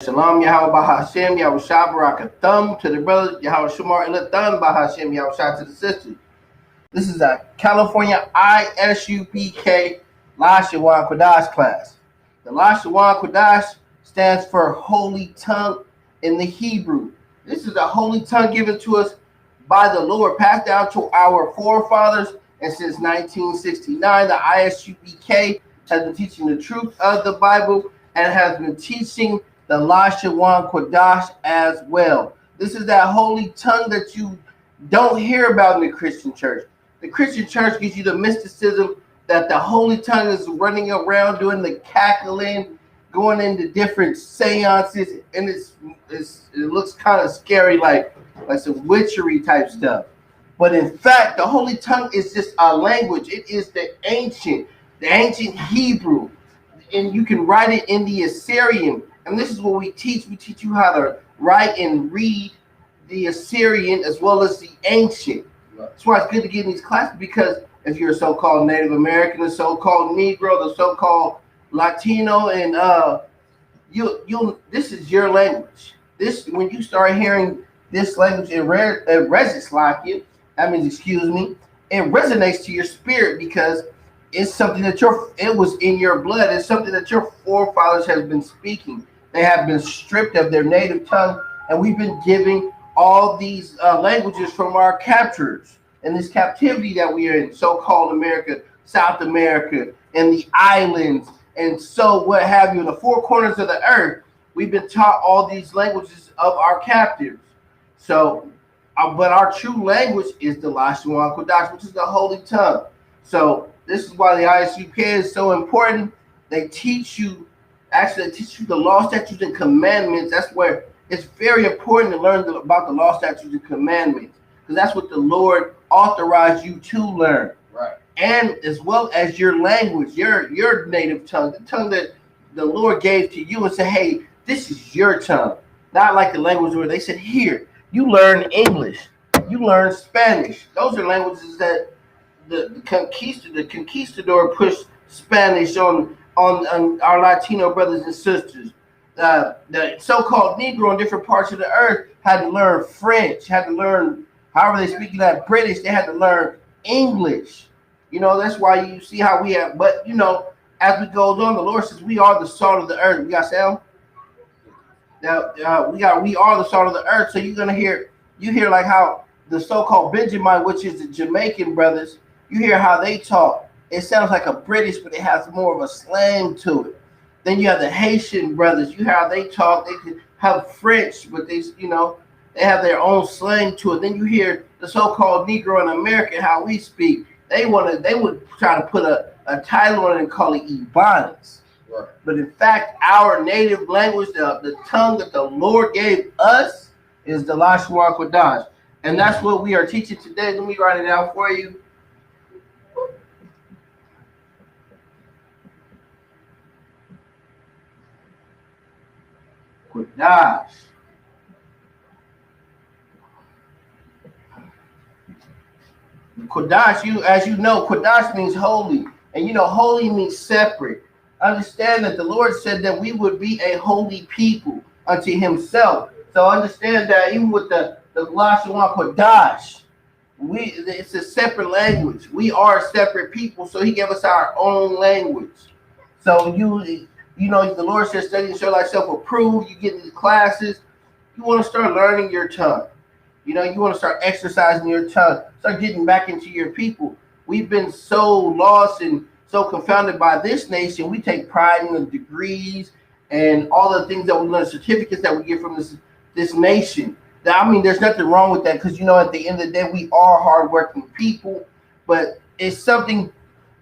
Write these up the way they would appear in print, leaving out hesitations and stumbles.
Shalom Yahweh Bahashem, Yahweh Shabrak thumb to the brothers, Yahweh Shamar Thumb Bahashem, Yahweh Shah to the sisters. This is a California ISUPK Lashawan Qadash class. The Lashawan Qadash stands for Holy Tongue in the Hebrew. This is a holy tongue given to us by the Lord, passed down to our forefathers, and since 1969, the ISUPK has been teaching the truth of the Bible and has been teaching the Lashawan Qadash as well. This is that holy tongue that you don't hear about in the Christian church. The Christian church gives you the mysticism that the holy tongue is running around doing the cackling, going into different seances, and it looks kind of scary, like some witchery type stuff. But in fact, the holy tongue is just a language. It is the ancient Hebrew, and you can write it in the Assyrian. And this is what we teach. We teach you how to write and read the Assyrian as well as the ancient. That's why it's good to get in these classes, because if you're a so-called Native American, a so-called Negro, the so-called Latino, and this is your language. When you start hearing this language, it resonates like you. That means, excuse me, it resonates to your spirit because it's something that it was in your blood. It's something that your forefathers have been speaking. They have been stripped of their native tongue, and we've been giving all these languages from our captors and this captivity that we are in, so-called America, South America, and the islands, and so what have you, in the four corners of the earth. We've been taught all these languages of our captives. So, but our true language is the Lashawan Qadash, which is the holy tongue. So this is why the ISUK is so important. They teach you the law, statutes, and commandments. That's where it's very important to learn about the law, statutes, and commandments, because that's what the Lord authorized you to learn. Right. And as well as your language, your native tongue, the tongue that the Lord gave to you and said, hey, this is your tongue. Not like the language where they said, here, you learn English, you learn Spanish. Those are languages that the conquistador pushed Spanish on our Latino brothers and sisters. The so-called Negro in different parts of the earth had to learn French, had to learn however they speak that British. They had to learn English. That's why you see how we have. But as we go on, the Lord says we are the salt of the earth. We got sound. Now we are the salt of the earth. So you hear like how the so-called Benjamin, which is the Jamaican brothers, you hear how they talk. It sounds like a British, but it has more of a slang to it. Then you have the Haitian brothers. You hear how they talk. They can have French, but they have their own slang to it. Then you hear the so-called Negro in America, how we speak. They would try to put a title on it and call it Ebonics. Right. But in fact, our native language, the tongue that the Lord gave us, is the Lashawan Qadash. And that's what we are teaching today. Let me write it out for you. Qadash. Qadash, as you know, Qadash means holy. And holy means separate. Understand that the Lord said that we would be a holy people unto himself. So understand that even with the Lashawan Qadash, it's a separate language. We are separate people, so he gave us our own language. So the Lord says, study and show thyself approved. You get into classes. You want to start learning your tongue. You want to start exercising your tongue. Start getting back into your people. We've been so lost and so confounded by this nation. We take pride in the degrees and all the things that we learn, certificates that we get from this nation. There's nothing wrong with that, because at the end of the day, we are hardworking people. But it's something.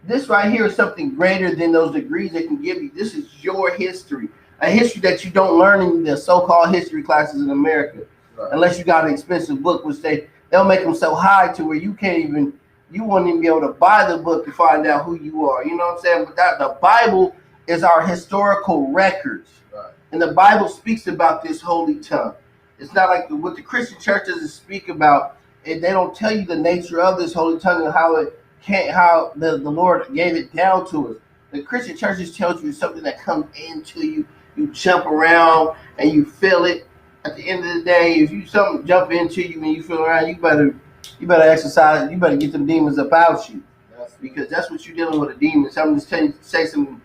This right here is something greater than those degrees they can give you. This is your history, a history that you don't learn in the so-called history classes in America, right, unless you got an expensive book, which they'll make them so high to where you won't even be able to buy the book to find out who you are. You know what I'm saying? But the Bible is our historical records, right, and the Bible speaks about this holy tongue. It's not like what the Christian church doesn't speak about. They don't tell you the nature of this holy tongue and how the Lord gave it down to us. The Christian church just tells you something that comes into you you jump around and you feel it. At the end of the day, if you something jump into you and you feel around, you better exercise. You better get them demons about you, because that's what you're dealing with, a demon. So I'm just telling you, say some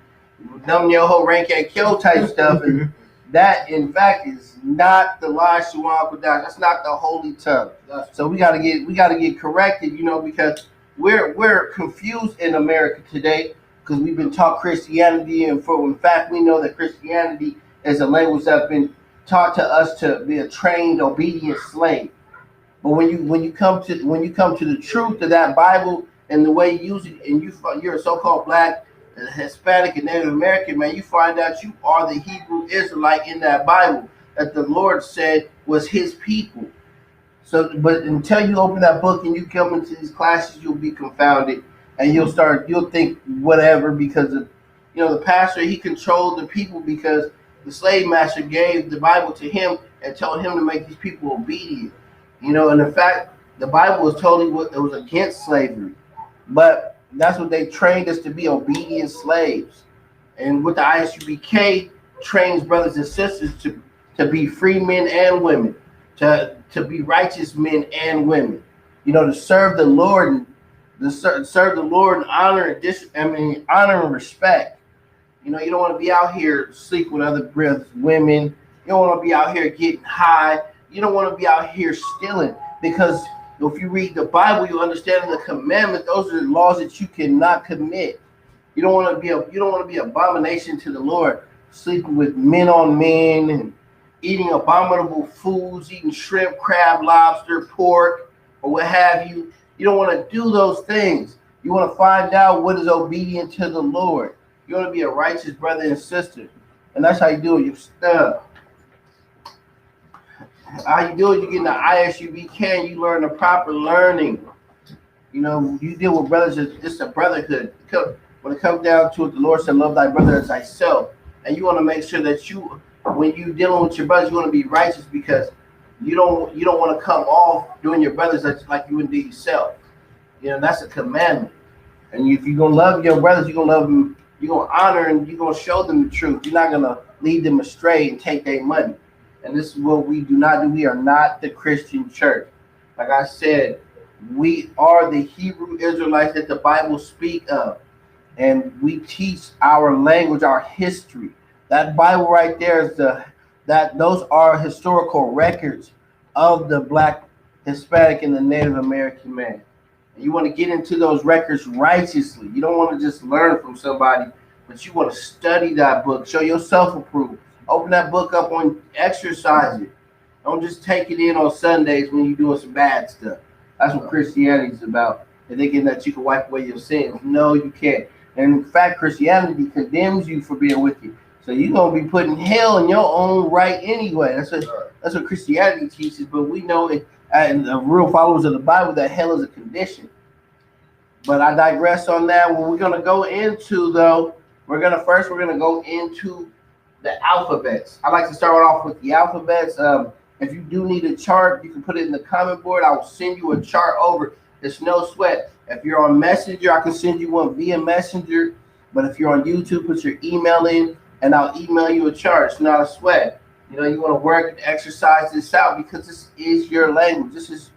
numb your whole rank and kill type stuff, and that in fact is not the Lashawan Qadash. That's not the holy tongue. So we gotta get corrected, because we're confused in America today, because we've been taught Christianity, and in fact we know that Christianity is a language that's been taught to us to be a trained, obedient slave. But when you come to the truth of that Bible and the way you use it, and you're a so-called black, Hispanic, and Native American man, you find out you are the Hebrew Israelite in that Bible that the Lord said was His people. So, but until you open that book and you come into these classes, you'll be confounded, and you'll think whatever, because of, the pastor, he controlled the people because the slave master gave the Bible to him and told him to make these people obedient. And in fact, the Bible was totally it was against slavery, but that's what they trained us to be, obedient slaves. And with the ISUBK trains brothers and sisters to be free men and women, to be righteous men and women, to serve the Lord and serve the Lord in honor and respect. You don't want to be out here sleep with other brothers, women. You don't want to be out here getting high. You don't want to be out here stealing, because if you read the Bible, you understand the commandments. Those are the laws that you cannot commit. You don't want to be abomination to the Lord, sleeping with men on men and eating abominable foods, eating shrimp, crab, lobster, pork, or what have you. You don't want to do those things. You want to find out what is obedient to the Lord. You want to be a righteous brother and sister, and that's how you do it. You How you do it? You get in the ISUBK and you learn the proper learning. You deal with brothers. It's a brotherhood. When it comes down to it, the Lord said, "Love thy brother as thyself." And you want to make sure that when you dealing with your brothers, you want to be righteous, because you don't want to come off doing your brothers like you would do yourself. That's a commandment. And if you're gonna love your brothers, you're gonna love them. You're gonna honor and you're gonna show them the truth. You're not gonna lead them astray and take their money. And this is what we do not do. We are not the Christian church. Like I said, we are the Hebrew Israelites that the Bible speaks of. And we teach our language, our history. That Bible right there is those are historical records of the Black, Hispanic, and the Native American man. And you want to get into those records righteously. You don't want to just learn from somebody, but you want to study that book, show yourself approved. Open that book up on exercise it. Don't just take it in on Sundays when you're doing some bad stuff. That's what Christianity is about. And thinking that you can wipe away your sins. No, you can't. And in fact, Christianity condemns you for being wicked. So you're gonna be put in hell in your own right anyway. That's what Christianity teaches. But we know it, and the real followers of the Bible, that hell is a condition. But I digress on that. What we're gonna go into, though, we're gonna go into the alphabets. I like to start off with the alphabets. If you do need a chart, you can put it in the comment board. I will send you a chart over. It's no sweat. If you're on Messenger, I can send you one via Messenger. But if you're on YouTube, put your email in, and I'll email you a chart. It's not a sweat. You want to work and exercise this out, because this is your language. This is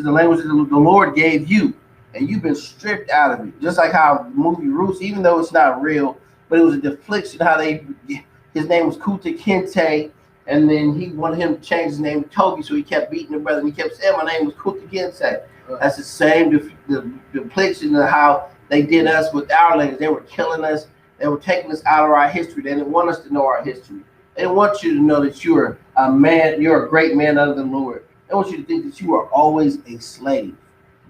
the language that the Lord gave you, and you've been stripped out of it. Just like how the movie Roots, even though it's not real, but it was a deflection. How his name was Kuta Kinte, and then he wanted him to change his name to Toby, so he kept beating the brother, and he kept saying, "My name was Kuta Kinte." That's the same depiction of how they did us with our language. They were killing us. They were taking us out of our history. They didn't want us to know our history. They didn't want you to know that you are a man. You're a great man under the Lord. They want you to think that you are always a slave.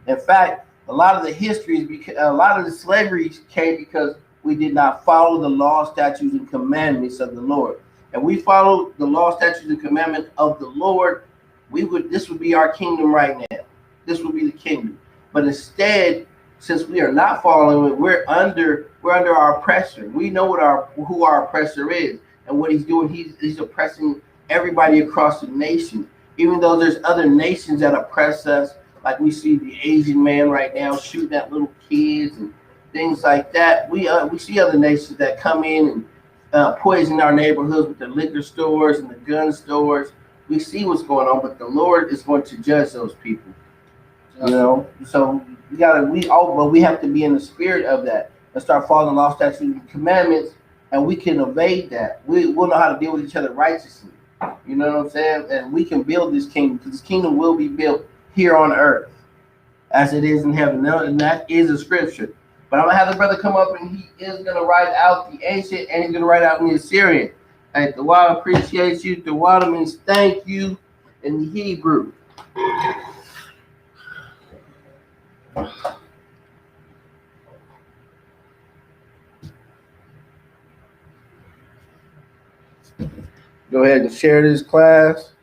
In fact, a lot of the history a lot of the slavery came because we did not follow the law, statutes, and commandments of the Lord. And we followed the law, statutes, and commandments of the Lord, this would be our kingdom right now. This would be the kingdom. But instead, since we are not following it, we're under our oppressor. We know who our oppressor is, and what he's doing. He's oppressing everybody across the nation. Even though there's other nations that oppress us, like we see the Asian man right now shooting at little kids and things like that. We see other nations that come in poisoning our neighborhoods with the liquor stores and the gun stores. We see what's going on, but the Lord is going to judge those people. You know, so but we have to be in the spirit of that and start following law, statutes, and commandments, and we can evade that. We'll know how to deal with each other righteously. You know what I'm saying? And we can build this kingdom, because this kingdom will be built here on earth as it is in heaven. And that is a scripture. But I'm gonna have the brother come up, and he is gonna write out the ancient, and he's gonna write out in the Assyrian. Hey, the water appreciates you. The water means thank you in the Hebrew. Go ahead and share this class.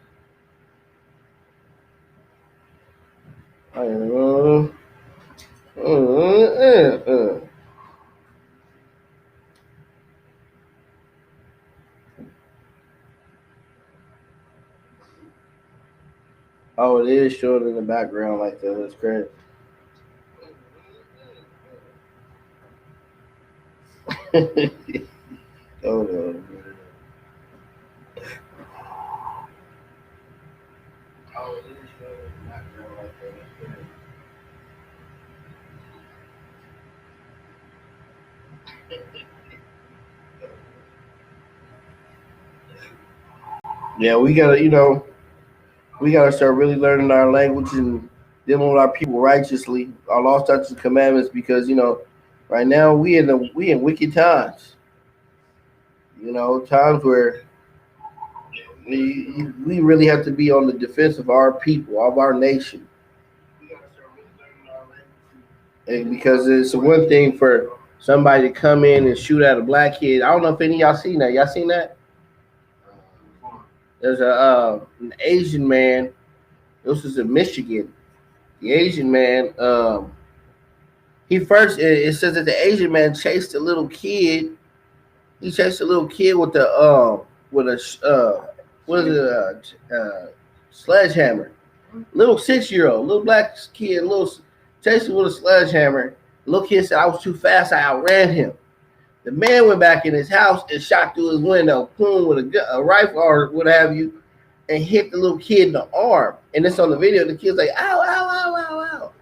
Oh, it is showing in the background like that. That's great. Hold on. Oh, it is showing in the background like that. Yeah, we gotta start really learning our language and dealing with our people righteously, our law, statutes, and commandments, because right now we in wicked times. Times where we really have to be on the defense of our people, of our nation. We gotta start really learning our language. And because it's one thing for somebody to come in and shoot at a black kid. I don't know if any of y'all seen that. Y'all seen that? There's an Asian man. This is in Michigan. The Asian man, it says that the Asian man chased a little kid. He chased a little kid with a sledgehammer. Little 6-year-old, little black kid, chased him with a sledgehammer. Little kid said, "I was too fast. I outran him." The man went back in his house and shot through his window, boom, with a rifle or what have you, and hit the little kid in the arm. And it's on the video. The kid's like, "Ow, ow, ow, ow, ow."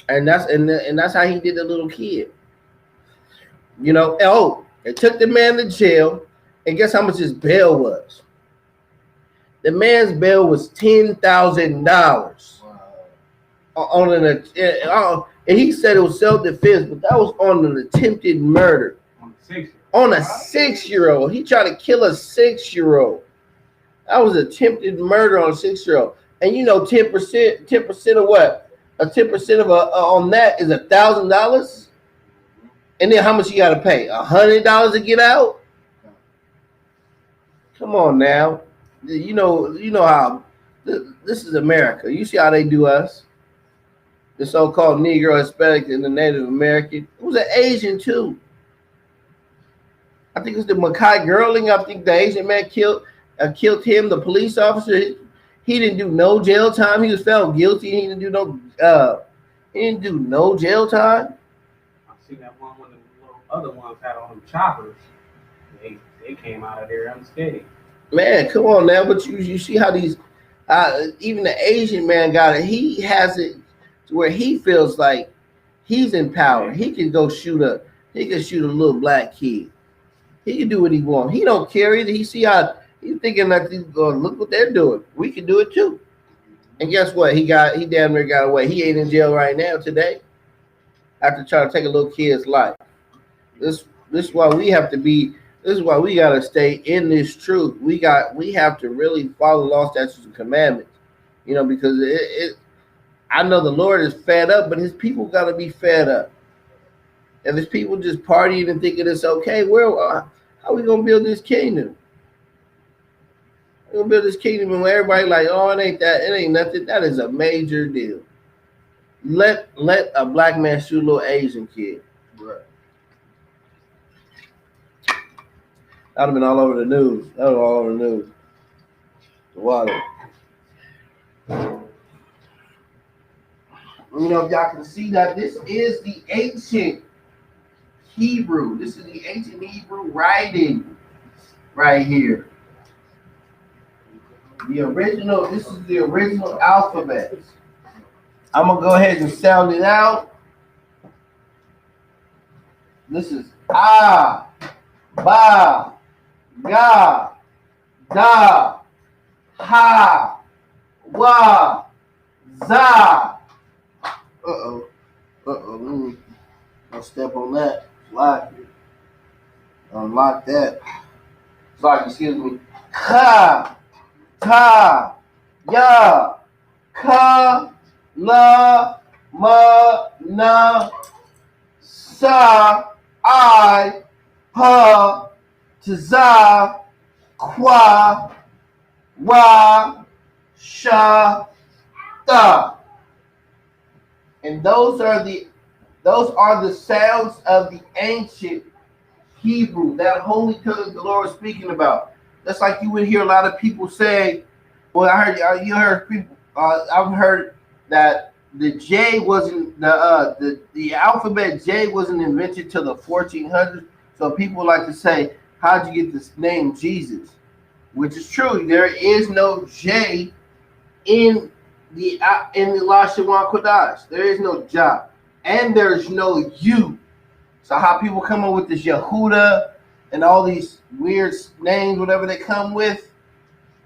And that's how he did the little kid. They took the man to jail, and guess how much his bail was? The man's bail was $10,000. And he said it was self-defense, but that was on an attempted murder. On a 6-year-old. He tried to kill a 6-year-old. That was attempted murder on a 6-year-old. And 10% of what? 10% of on that is $1,000. And then how much you got to pay? $100 to get out? Come on now. You know how this is America. You see how they do us. The so-called Negro, Hispanic, and the Native American. It was an Asian too. I think it was the Mackay Girling. I think the Asian man killed him. The police officer. He didn't do no jail time. He was found guilty. He didn't do no jail time. I seen that one when the other ones had on them choppers. They came out of there unscathed. Man, come on now. But you see how these even the Asian man got it. He has it to where he feels like he's in power. He can go shoot a little black kid. He can do what he wants. He don't care either. He see how he's thinking that he's going, look what they're doing. We can do it too. And guess what? He damn near got away. He ain't in jail right now today after trying to take a little kid's life. This is why we have to be. This is why we gotta stay in this truth. We have to really follow law, statutes, and commandments. Because I know the Lord is fed up, but his people gotta be fed up. If his people just partying and thinking it's okay, how are we gonna build this kingdom? We're gonna build this kingdom and everybody like, oh, it ain't nothing. That is a major deal. Let a black man shoot a little Asian kid. Right. That would have been all over the news. The water. If y'all can see that this is the ancient Hebrew. This is the ancient Hebrew writing right here. The original, this is the original alphabet. I'm going to go ahead and sound it out. This is A, Ba, Ga, Da, Ha, Wa, Za. Uh-oh. Let me step on that. Lock it. Unlock that. Sorry, excuse me. Ha, Ta, Ya, Ka, La, Ma, Na, Sa, I, Pa, Tza, Kwa, Wa, Sha, Ta. And those are the sounds of the ancient Hebrew, that holy tongue the Lord was speaking about. That's like you would hear a lot of people say. Well, I've heard that the J wasn't the alphabet J wasn't invented till the 1400s. So people like to say, "How'd you get this name Jesus?" Which is true. There is no J in the Lashawan Qadash. There is no Ja, and there's no U. So how people come up with this Yehuda and all these weird names, whatever they come with,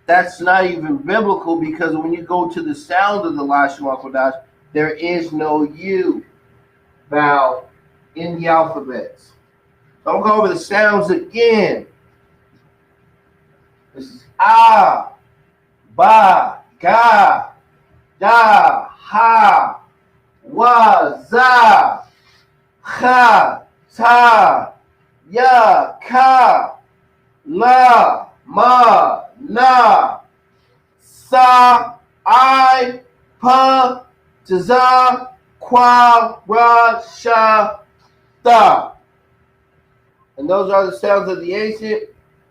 that's not even biblical, because when you go to the sound of the Lashawan Qadash, there is no U vowel in the alphabets. So I'm going to go over the sounds again. This is A, Ba, Ga, Da, Ha, Wa, Za, Cha, Ta, Ya, Ka, La, Ma, Na, Sa, I, Pa, Tza, Kwa, Ra, Sha, Ta. And those are the sounds of the ancient.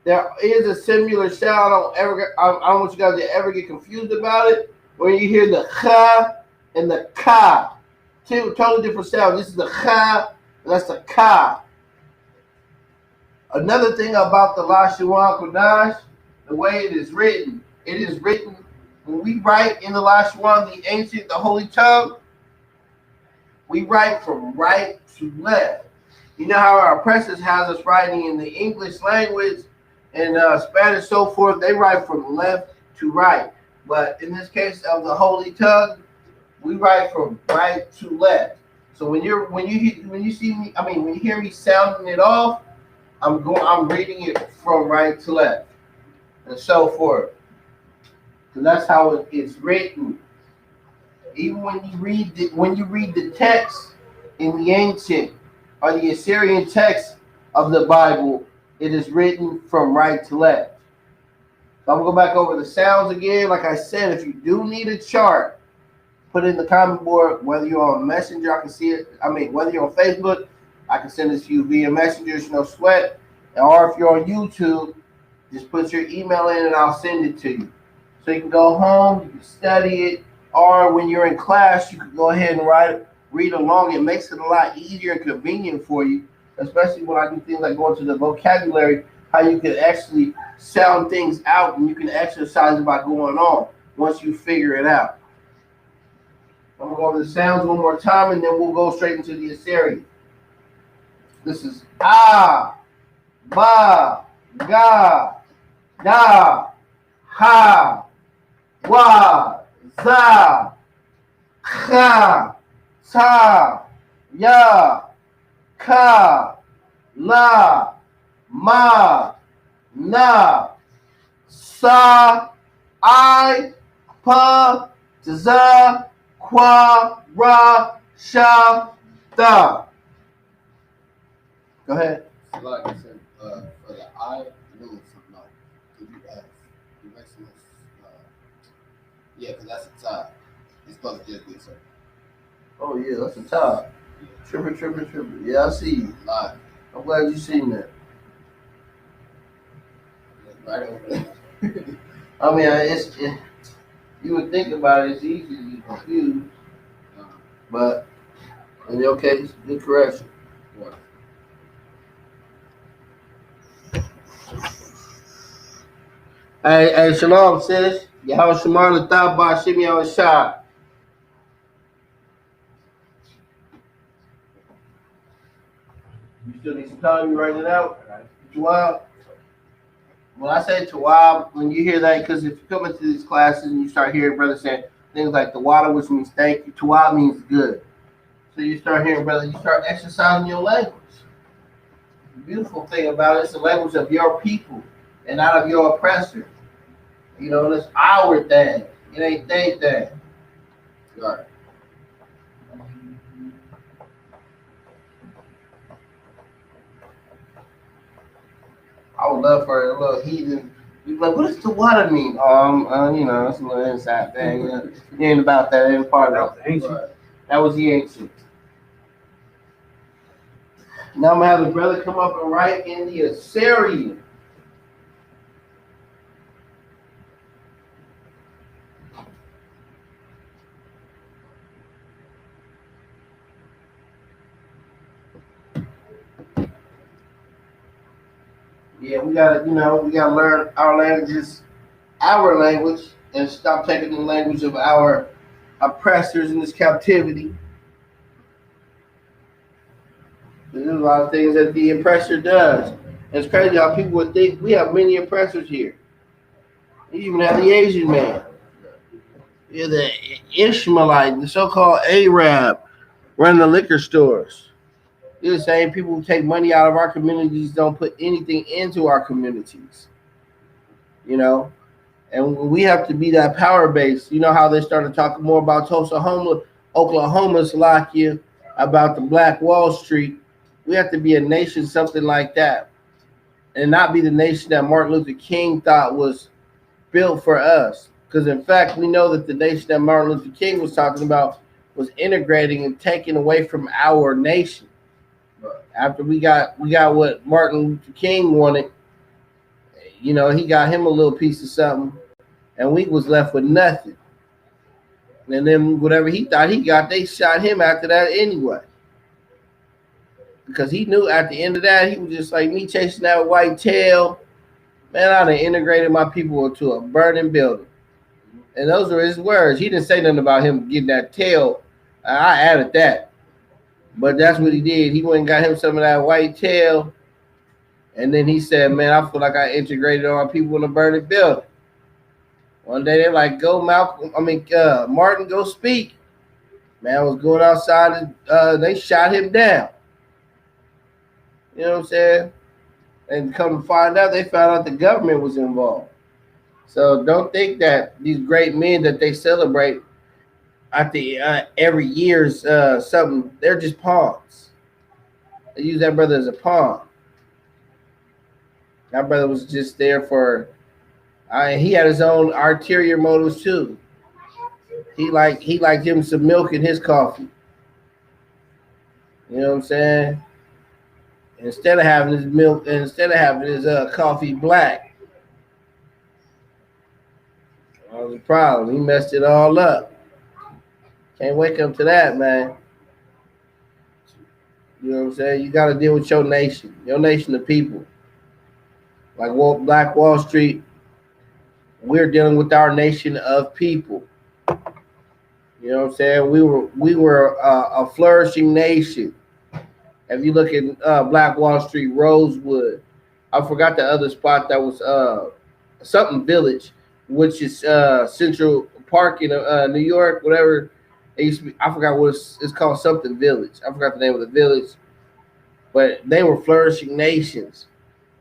There is a similar sound. I don't want you guys to ever get confused about it. When you hear the Cha and the Ka, two totally different sounds. This is the Cha, and that's the Ka. Another thing about the Lashawan Qadash, the way it is written when we write in the Lashawan, the ancient, the holy tongue, we write from right to left. You know how our oppressors has us writing in the English language and Spanish, so forth. They write from left to right. But in this case of the holy tongue, we write from right to left. So when you hear me sounding it off, I'm reading it from right to left, and so forth. So that's how it's written. Even when you read the text in the ancient or the Assyrian text of the Bible, it is written from right to left. So I'm gonna go back over the sounds again. Like I said, if you do need a chart, put it in the comment board. Whether you're on Messenger, I can see it. Whether you're on Facebook, I can send it to you via Messenger. It's no sweat. Or if you're on YouTube, just put your email in and I'll send it to you. So you can go home, you can study it, or when you're in class, you can go ahead and read along. It makes it a lot easier and convenient for you, especially when I do things like going to the vocabulary, how you can actually sound things out and you can exercise it by going on once you figure it out. I'm going to go over the sounds one more time, and then we'll go straight into the Assyrian. This is A, Ba, Ga, Da, Ha, Wa, Za, Cha, Ta, Ya, Ka, La, Ma, Na, Sa, I, Pa, Tza, Kwa, Ra, Sha, Ta. Go ahead. Like I said, for the I, knew something like you mentioned this, yeah, because that's a tie. It's supposed to just be a circle. Oh yeah, that's a tie. Triple. Yeah, I see you. Live. I'm glad you seen that. Right over there. You would think about it, it's easy to be confused, but in your case, good correction. What? Hey, shalom, sis. Yahweh Shamar Lathabah Shimi Shah. You still need some time? You writing it out? Tawab. When I say Tawab, when you hear that, because if you come into these classes and you start hearing brothers saying things like the water, which means thank you, Tawab means good. So you start hearing, brother, you start exercising your language. The beautiful thing about it is the language of your people and not of your oppressor. You know, it's our thing. It ain't their thing. Right. I would love for a little heathen. You'd be like, what does the water mean? You know, it's a little inside thing. It ain't about that. It ain't part of That was ancient. Right. that. Was the ancient. Now I'm gonna have the brother come up and write in the Assyrian. Yeah, we gotta learn our languages, our language, and stop taking the language of our oppressors in this captivity. There's a lot of things that the oppressor does. It's crazy how people would think we have many oppressors here. You even have the Asian man. You're the Ishmaelite, the so-called Arab, running the liquor stores. You're the same people who take money out of our communities, don't put anything into our communities. You know, and we have to be that power base. You know how they started talking more about Tulsa, Oklahoma, Slovakia, about the Black Wall Street. We have to be a nation, something like that, and not be the nation that Martin Luther King thought was built for us. Because in fact, we know that the nation that Martin Luther King was talking about was integrating and taking away from our nation. After we got what Martin Luther King wanted, you know, he got him a little piece of something, and we was left with nothing. And then whatever he thought he got, they shot him after that anyway. Because he knew at the end of that, he was just like me chasing that white tail. Man, I done integrated my people into a burning building. And those were his words. He didn't say nothing about him getting that tail. I added that. But that's what he did. He went and got him some of that white tail. And then he said, man, I feel like I integrated all my people in a burning building. One day they're like, Martin, go speak. Man, I was going outside and they shot him down. You know what I'm saying? And come to find out, they found out the government was involved. So don't think that these great men that they celebrate at the every year's something, they're just pawns. They use that brother as a pawn. That brother was just there for. He had his own ulterior motives too. He liked him some milk in his coffee. You know what I'm saying? Instead of having his milk, instead of having his coffee black. That was the problem. He messed it all up. Can't wake up to that, man. You know what I'm saying? You got to deal with your nation of people. Like Black Wall Street, we're dealing with our nation of people. You know what I'm saying? We were a flourishing nation. If you look at Black Wall Street, Rosewood, I forgot the other spot that was something Village, which is Central Park in New York, whatever. It used to be, I forgot what it's called, something Village. I forgot the name of the village, but they were flourishing nations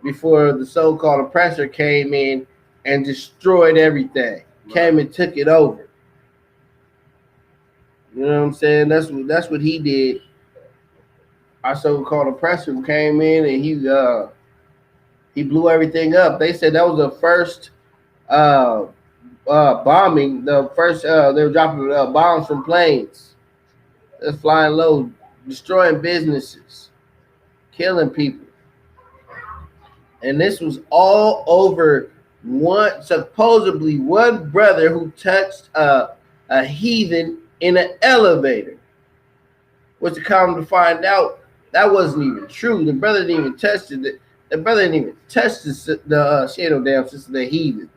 before the so-called oppressor came in and destroyed everything. Right. Came and took it over. You know what I'm saying? That's what he did. Our so-called oppressor came in and he blew everything up. They said that was the first bombing. The first they were dropping bombs from planes. They're flying low, destroying businesses, killing people. And this was all over supposedly one brother who touched a heathen in an elevator. Which to come to find out, that wasn't even true. The brother didn't even touch it. The brother didn't even touch the she ain't no damn sister, the heathen.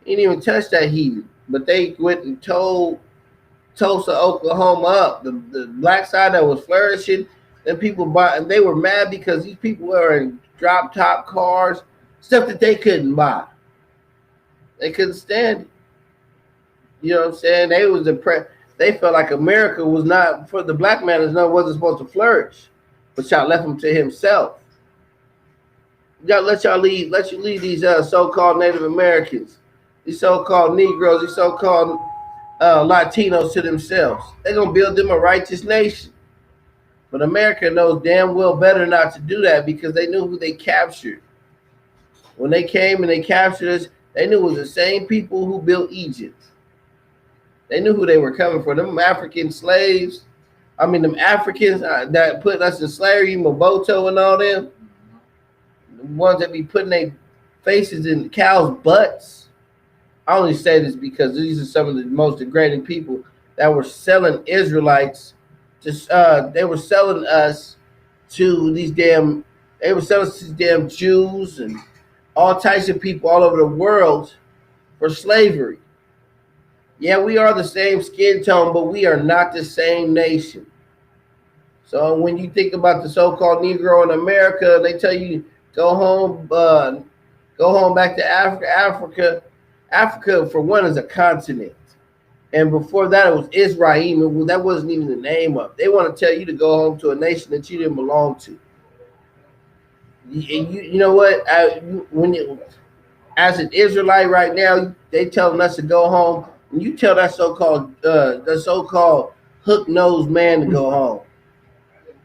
He didn't even touch that heathen. But they went and told Tulsa, Oklahoma up. The black side that was flourishing, and people bought, and they were mad because these people were in drop top cars, stuff that they couldn't buy. They couldn't stand it. You know what I'm saying? They was depressed. They felt like America was not for the black man. Wasn't supposed to flourish, but y'all left him to himself. Y'all let you leave these so-called Native Americans, these so-called Negroes, these so-called Latinos to themselves. They're gonna build them a righteous nation. But America knows damn well better not to do that because they knew who they captured. When they came and they captured us, they knew it was the same people who built Egypt. They knew who they were coming for. Them African slaves, them Africans that put us in slavery, Mobutu and all them, the ones that be putting their faces in cows' butts. I only say this because these are some of the most degrading people that were selling Israelites. They were selling us to these damn Jews and all types of people all over the world for slavery. Yeah, we are the same skin tone, but we are not the same nation. So when you think about the so-called Negro in America, they tell you go home back to Africa. Africa, for one, is a continent. And before that, it was Israel. That wasn't even the name of it. They want to tell you to go home to a nation that you didn't belong to. You know what? As an Israelite right now, they telling us to go home. And you tell that so-called hook-nosed man to go home.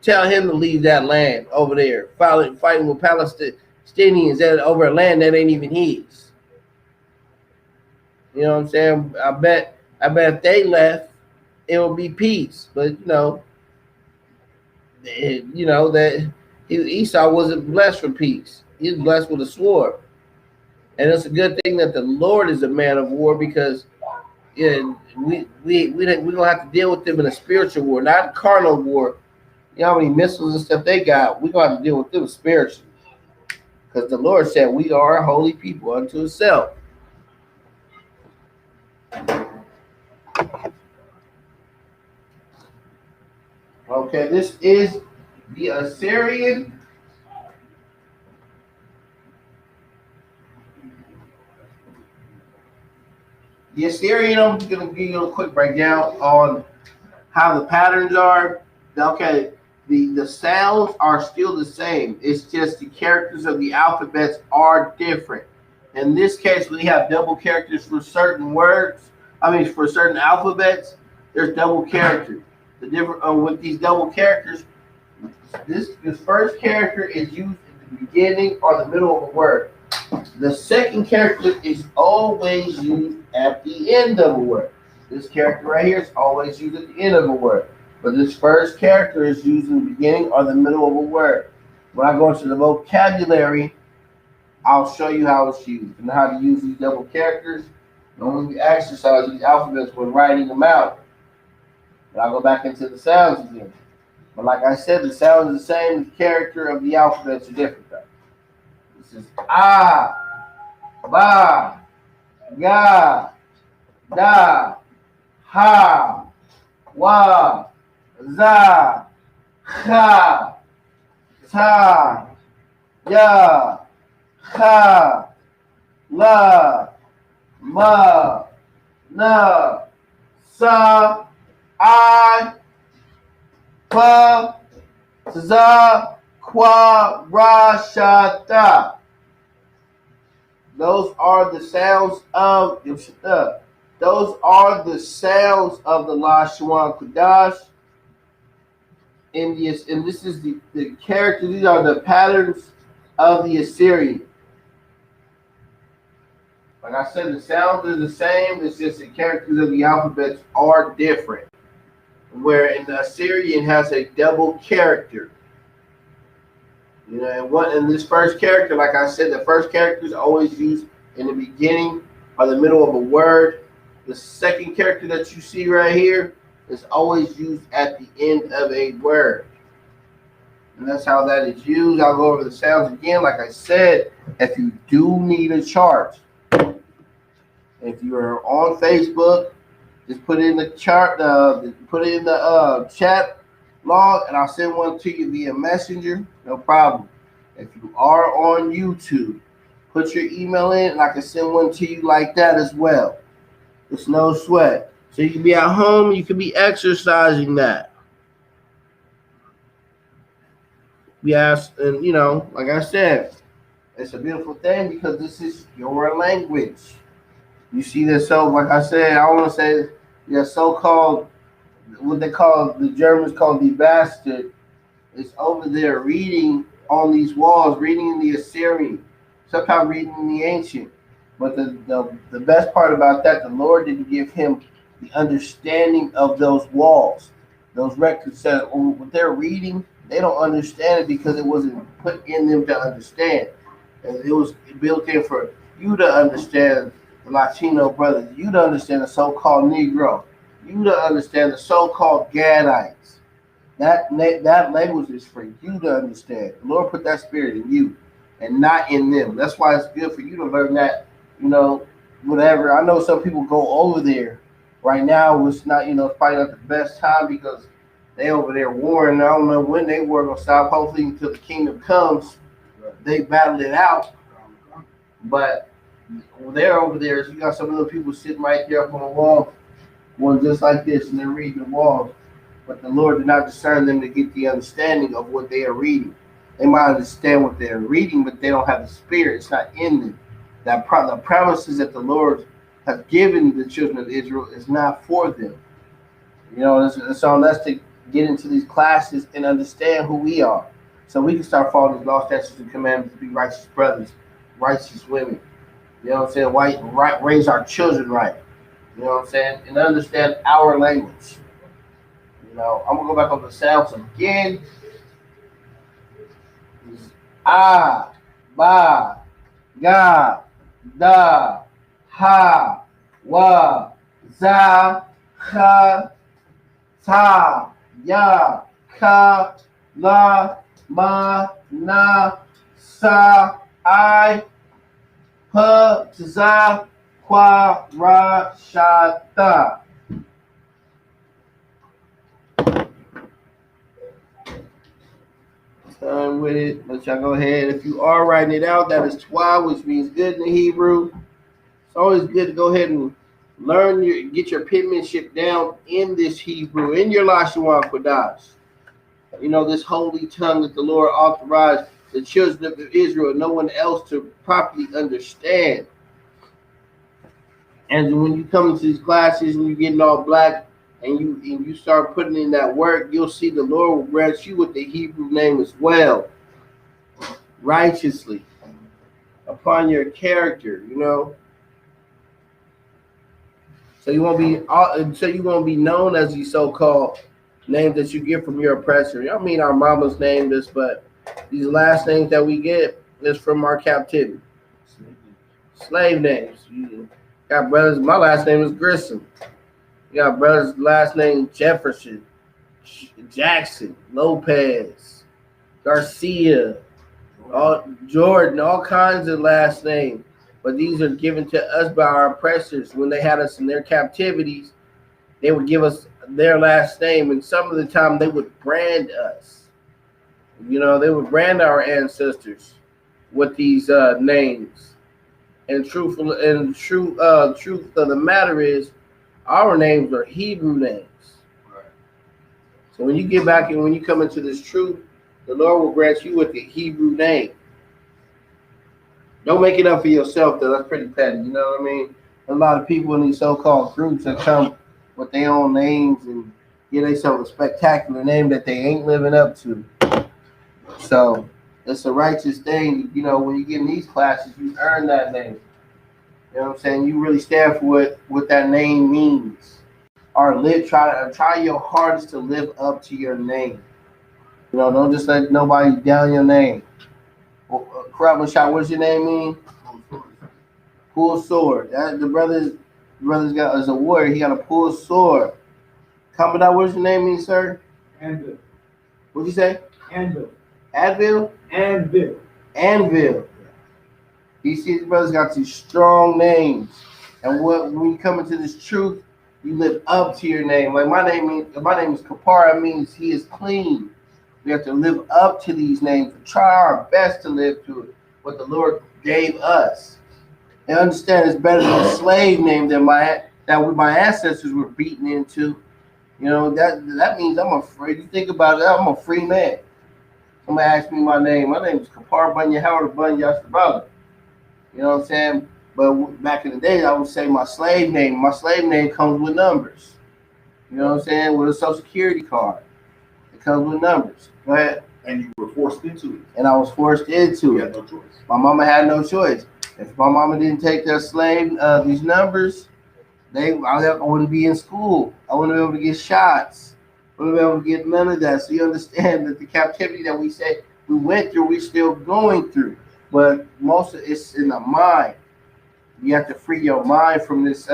Tell him to leave that land over there, fighting with Palestinians that over a land that ain't even his. You know what I'm saying? I bet if they left, it would be peace. But that Esau wasn't blessed for peace. He was blessed with a sword. And it's a good thing that the Lord is a man of war because we don't have to deal with them in a spiritual war, not a carnal war. You know how many missiles and stuff they got? We're going to have to deal with them spiritually. Because the Lord said we are a holy people unto himself. Okay, this is the Assyrian. The Assyrian, I'm just going to give you a quick breakdown on how the patterns are. Okay, the sounds are still the same. It's just the characters of the alphabets are different. In this case, we have double characters for certain words. For certain alphabets, there's double characters. The different with these double characters, this first character is used at the beginning or the middle of a word. The second character is always used at the end of a word. This character right here is always used at the end of a word. But this first character is used in the beginning or the middle of a word. When I go into the vocabulary, I'll show you how it's used and how to use these double characters. And when we exercise these alphabets when writing them out. And I'll go back into the sounds again. But like I said, the sound is the same. The character of the alphabets are different. Though. This is ah, ba, ga, da, ha, wa, za, ha, ta, ya, ha, la, ma, na, sa, I, pa, za, qua, ra, sha, da. Those are the sounds of the Lashawan Qadash. And this is the character. These are the patterns of the Assyrian. Like I said, the sounds are the same. It's just the characters of the alphabets are different. Where in the Assyrian has a double character. And this first character, like I said, the first character is always used in the beginning or the middle of a word. The second character that you see right here is always used at the end of a word. And that's how that is used. I'll go over the sounds again. Like I said, if you do need a chart, if you're on Facebook, just put it in the chart, put it in the chat log, and I'll send one to you via messenger. No problem. If you are on YouTube, put your email in, and I can send one to you like that as well. It's no sweat. So you can be at home, you can be exercising that. Yes, and like I said, it's a beautiful thing because this is your language. You see this, so like I said, I want to say, so-called, what they call, the Germans call the bastard, is over there reading on these walls, reading in the Assyrian, sometimes reading in the ancient. But the best part about that, the Lord didn't give him the understanding of those walls. Those records said what they're reading, they don't understand it because it wasn't put in them to understand. And it was built in for you to understand the Latino brothers, you to understand the so-called Negro, you to understand the so-called Gadites. That language is for you to understand. The Lord put that spirit in you and not in them. That's why it's good for you to learn that, whatever. I know some people go over there right now. It's not, it's probably not the best time because they over there warring. I don't know when they war gonna stop. Hopefully until the kingdom comes, they battle it out. But they're over there. You got some of the people sitting right there up on the wall, going just like this, and they're reading the walls. But the Lord did not discern them to get the understanding of what they are reading. They might understand what they're reading, but they don't have the spirit. It's not in them. The promises that the Lord has given the children of Israel is not for them. It's on us to get into these classes and understand who we are, so we can start following these law, statutes, and commandments to be righteous brothers, righteous women. You know what I'm saying? Right, raise our children right. You know what I'm saying? And understand our language. I'm gonna go back over the sounds again. Ah, ba, ga, da, ha, wa, za, ha, ta, ya, ka, la, ma, na, sa, I, pa, za, qua, ra, sha, ta. Done with it. Let y'all go ahead. If you are writing it out, that is twa, which means good in the Hebrew. It's always good to go ahead and get your penmanship down in this Hebrew, in your Lashawan Qadash. This holy tongue that the Lord authorized the children of Israel, no one else to properly understand. And when you come into these classes and you're getting all black, and you start putting in that work, you'll see the Lord will grant you with the Hebrew name as well, righteously, upon your character, So you won't be known as the so-called names that you get from your oppressor. I mean, our mamas named us, but these last names that we get is from our captivity. Slave names. You got brothers. My last name is Grissom. You got brothers' last name Jefferson, Jackson, Lopez, Garcia, Jordan, all kinds of last names. But these are given to us by our oppressors. When they had us in their captivities, they would give us their last name. And some of the time they would brand us. They would brand our ancestors with these names. And truth of the matter is, our names are Hebrew names. Right. So when you get back and when you come into this truth, the Lord will grant you with the Hebrew name. Don't make it up for yourself, though. That's pretty petty. You know what I mean? A lot of people in these so-called groups that come with their own names and give themselves a spectacular name that they ain't living up to. So it's a righteous thing. When you get in these classes, you earn that name. You know what I'm saying? You really stand for what that name means. Or try your hardest to live up to your name. Don't just let nobody down your name. Corrupt shot, what's your name mean? Pull sword. That the brother's got as a warrior, he got a pull sword. Comment out, what's your name mean, sir? Andrew. What'd you say? Andrew. Advil? Anvil. Anvil. You see, these brothers got these strong names. And when you come into this truth, you live up to your name. Like my name is Kapara, means he is clean. We have to live up to these names, try our best to live to what the Lord gave us. And understand it's better than a slave name that my ancestors were beaten into. You know, that means I'm afraid. You think about it, I'm a free man. Somebody asked me my name. My name is Kapar Bunya Howard Bunya Brother. You know what I'm saying? But back in the day, I would say my slave name. My slave name comes with numbers. You know what I'm saying? With a social security card. It comes with numbers. Go ahead. And you were forced into it. And I was forced into You it. had no choice. My mama had no choice. If my mama didn't take their slave, these numbers, I wouldn't be in school. I wouldn't be able to get shots. I wouldn't be able to get none of that. So you understand that the captivity that we say we went through, we're still going through. But most of it's in the mind. You have to free your mind from this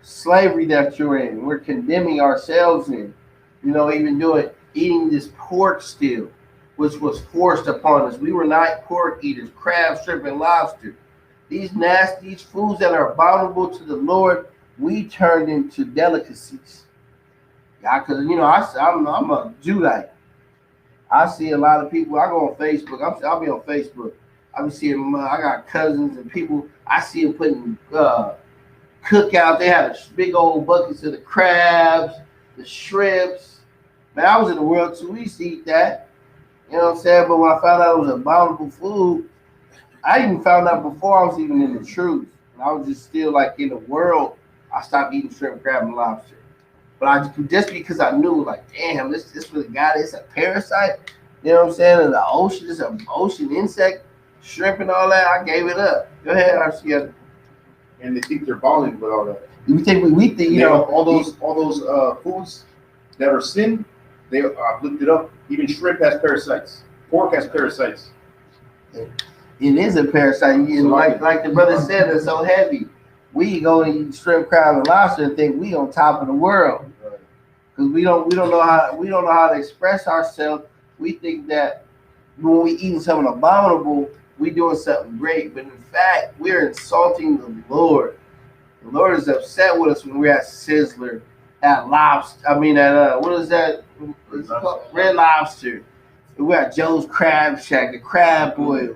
slavery that you're in. We're condemning ourselves in. You know, even eating this pork still, which was forced upon us. We were not pork eaters, crab, shrimp, and lobster. These foods that are abominable to the Lord, we turned into delicacies. Yeah, because you know I'm a Judite. I see a lot of people. I go on Facebook. I'll be on Facebook. I be seeing. I got cousins and people. I see them putting cookouts. They had a big old buckets of the crabs, the shrimps. Man, I was in the world too. We used to eat that. You know what I'm saying? But when I found out it was abominable food, I even found out before I was even in the truth. And I was just still like in the world. I stopped eating shrimp, crab, and lobster. But just because I knew, like, damn, this really got it. It's a parasite. You know what I'm saying? In the ocean, it's an ocean insect, shrimp and all that. I gave it up. Go ahead, I see it. And they think they're balling with all that. We think you know all those foods that are sin. I've looked it up. Even shrimp has parasites. Pork has parasites. It is a parasite. And like the brother said, it's so heavy. We go and eat shrimp, crab, and lobster and think we on top of the world. Because we don't know how to express ourselves. We think that when we eating something abominable, we doing something great. But in fact, we're insulting the Lord. The Lord is upset with us when we're at Sizzler, at Lobster. I mean, at what is that? What's it called? Red Lobster. We're at Joe's Crab Shack, the crab boil.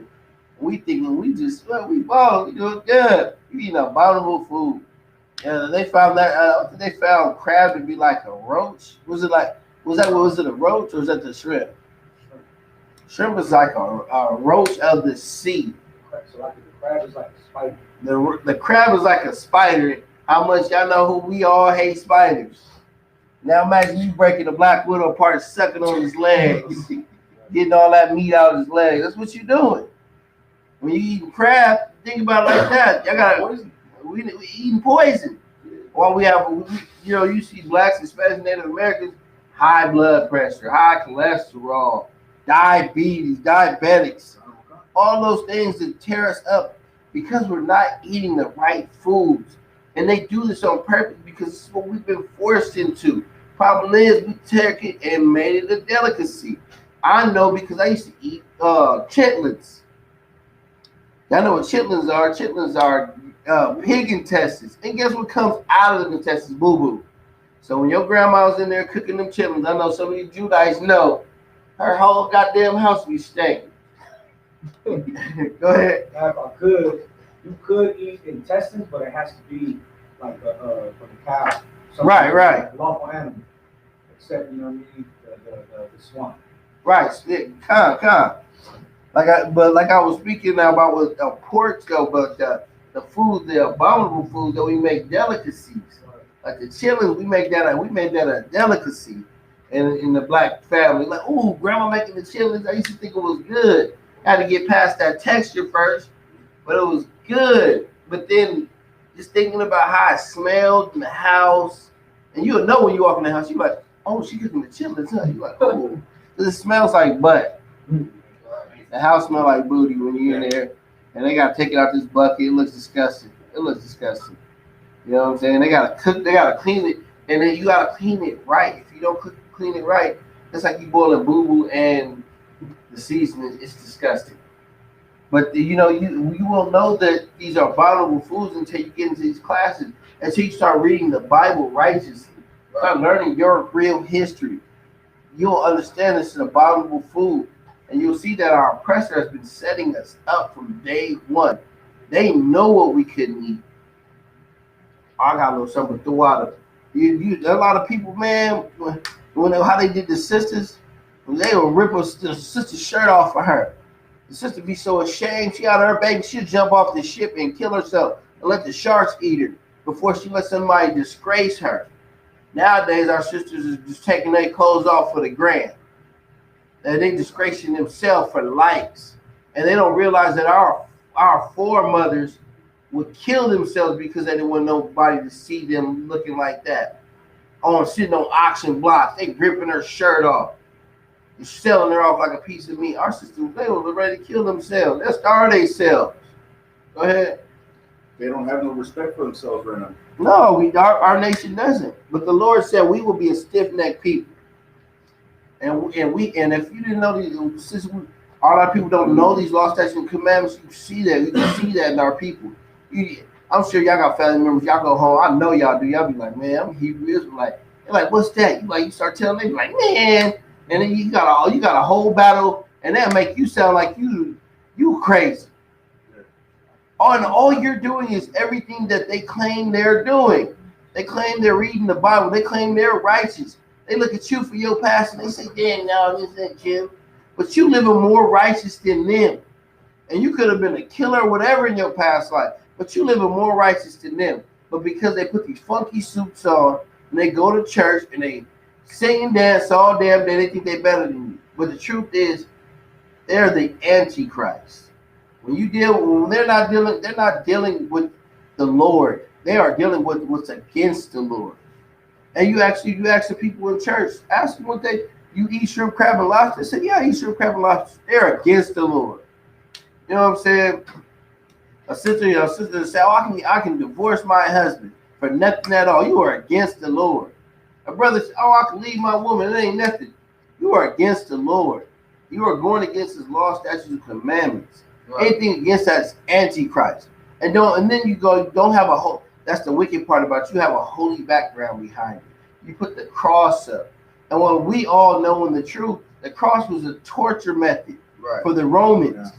We thinking we doing good. We eating abominable food. And they found that they found crab to be like a roach. Was it a roach or was that the shrimp? Shrimp is like a roach of the sea. So like the crab is like a spider. The crab is like a spider. How much y'all know who we all hate spiders? Now imagine you breaking the black widow apart, sucking on his legs, getting all that meat out of his legs. That's what you're doing. When you eating crab, think about it like that. Y'all got we eating poison. While we have, you see blacks, especially Native Americans, high blood pressure, high cholesterol, diabetes, diabetics, all those things that tear us up because we're not eating the right foods. And they do this on purpose because it's what we've been forced into. Problem is, we took it and made it a delicacy. I know because I used to eat chitlins. Y'all know what chitlins are. Chitlins are pig intestines. And guess what comes out of the intestines? Boo-boo. So when your grandma was in there cooking them chitlins, I know some of you Judites know, her whole goddamn house be stinking. Go ahead. Now, if I could, you could eat intestines, but it has to be like from the cow. Right. Lawful animal. Except, you know what I mean, the swine. Right. Con. Like I was speaking now about with pork though, but the food, the abominable food that we make delicacies. Like the chitlins, we made that a delicacy in the black family. Like, ooh, grandma making the chitlins. I used to think it was good. Had to get past that texture first, but it was good. But then just thinking about how it smelled in the house, and you'll know when you walk in the house, you're like, oh, she cooking the chitlins, huh? You're like, oh, it smells like butt. The house smells like booty when you're in there, and they gotta take it out this bucket. It looks disgusting. You know what I'm saying? They gotta clean it, and then you gotta clean it right. If you don't clean it right, it's like you boiling boo-boo and The seasoning is disgusting. But you know, you won't know that these are abominable foods until you get into these classes, until you start reading the Bible righteously, start learning your real history. You'll understand this is an abominable food, and you'll see that our oppressor has been setting us up from day one. They know what we couldn't eat. I got a little something to throw out of a lot of people, man. When how they did the sisters, they would rip the sister's shirt off for her. The sister be so ashamed. She out of her baby. She'll jump off the ship and kill herself and let the sharks eat her before she lets somebody disgrace her. Nowadays, our sisters is just taking their clothes off for the gram. And they disgracing themselves for likes. And they don't realize that our foremothers would kill themselves because they didn't want nobody to see them looking like that. Sitting on auction blocks. They ripping her shirt off. And selling her off like a piece of meat. Our sisters, they were ready to kill themselves. They'll starve themselves. Go ahead. They don't have no respect for themselves right now. No, our nation doesn't. But the Lord said we will be a stiff-necked people. And if you didn't know these, since a lot of people don't know these law, statutes, and commandments, you see that. You can see that in our people. I'm sure y'all got family members. Y'all go home. I know y'all do. Y'all be like, man, I'm Hebrew Israelite. They're like, what's that? You start telling them, like, man. And then you got a whole battle, and that'll make you sound like you crazy. And all you're doing is everything that they claim they're doing. They claim they're reading the Bible. They claim they're righteous. They look at you for your past and they say, damn, no, this ain't Jim. But you living more righteous than them. And you could have been a killer or whatever in your past life, but you living more righteous than them. But because they put these funky suits on and they go to church and they sing and dance all damn day, they think they're better than you. But the truth is, they're the Antichrist. When they're not dealing with the Lord. They are dealing with what's against the Lord. And you ask the people in church, ask them what you eat shrimp, crab, and lobster. They say, yeah, I eat shrimp, crab, and lobster. They're against the Lord. You know what I'm saying? A sister say, oh, I can divorce my husband for nothing at all. You are against the Lord. A brother says, oh, I can leave my woman. It ain't nothing. You are against the Lord. You are going against his law, statutes, and commandments. Right. Anything against that is Antichrist. And then you don't have a whole. That's the wicked part about you have a holy background behind it. You put the cross up. And when we all know in the truth, the cross was a torture method for the Romans. Yeah.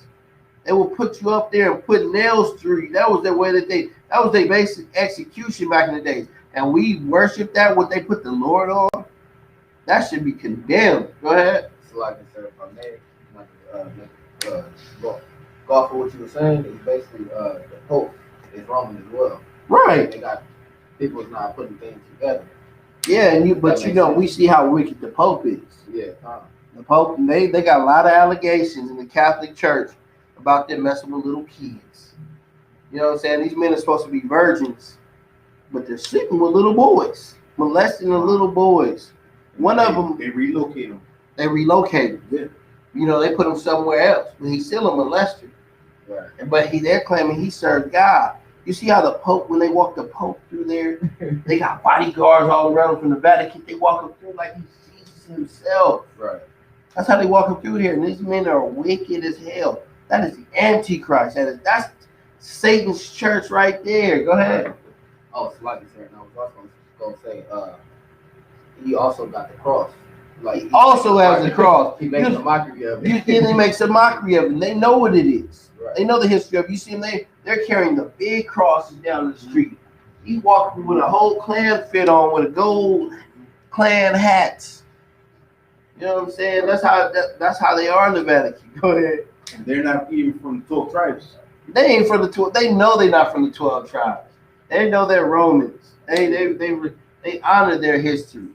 They will put you up there and put nails through you. That was their way that was their basic execution back in the days. And we worship that, what they put the Lord on. That should be condemned. Go ahead. So like I said, if I may, go off of what you were saying, is basically the Pope is Roman as well. Right. They got people not putting things together. Yeah, and we see how wicked the Pope is. Yeah. The Pope, they got a lot of allegations in the Catholic Church about them messing with little kids. You know what I'm saying? These men are supposed to be virgins, but they're sleeping with little boys, molesting the little boys. One of them, they relocate them. They relocate him. Yeah. You know, they put him somewhere else, but he's still a molester. Right. But they're claiming he served God. You see how the Pope, when they walk the Pope through there, they got bodyguards all around him from the Vatican. They walk him through like he's Jesus himself. Right. That's how they walk him through here. And these men are wicked as hell. That is the Antichrist. That's Satan's church right there. Go ahead. Oh, so like you said, I was also going to say, he also got the cross. Like he also has the cross. He makes a mockery of it. He makes a mockery of it. And they know what it is. Right. They know the history of it. You see them, they're carrying the big crosses down the street. He walking with a whole Klan fit on with a gold Klan hats. You know what I'm saying? That's how they are in the Vatican. Go ahead. And they're not even from the 12 tribes. They ain't from the 12. They know they're not from the 12 tribes. They know they're Romans. They honor their history.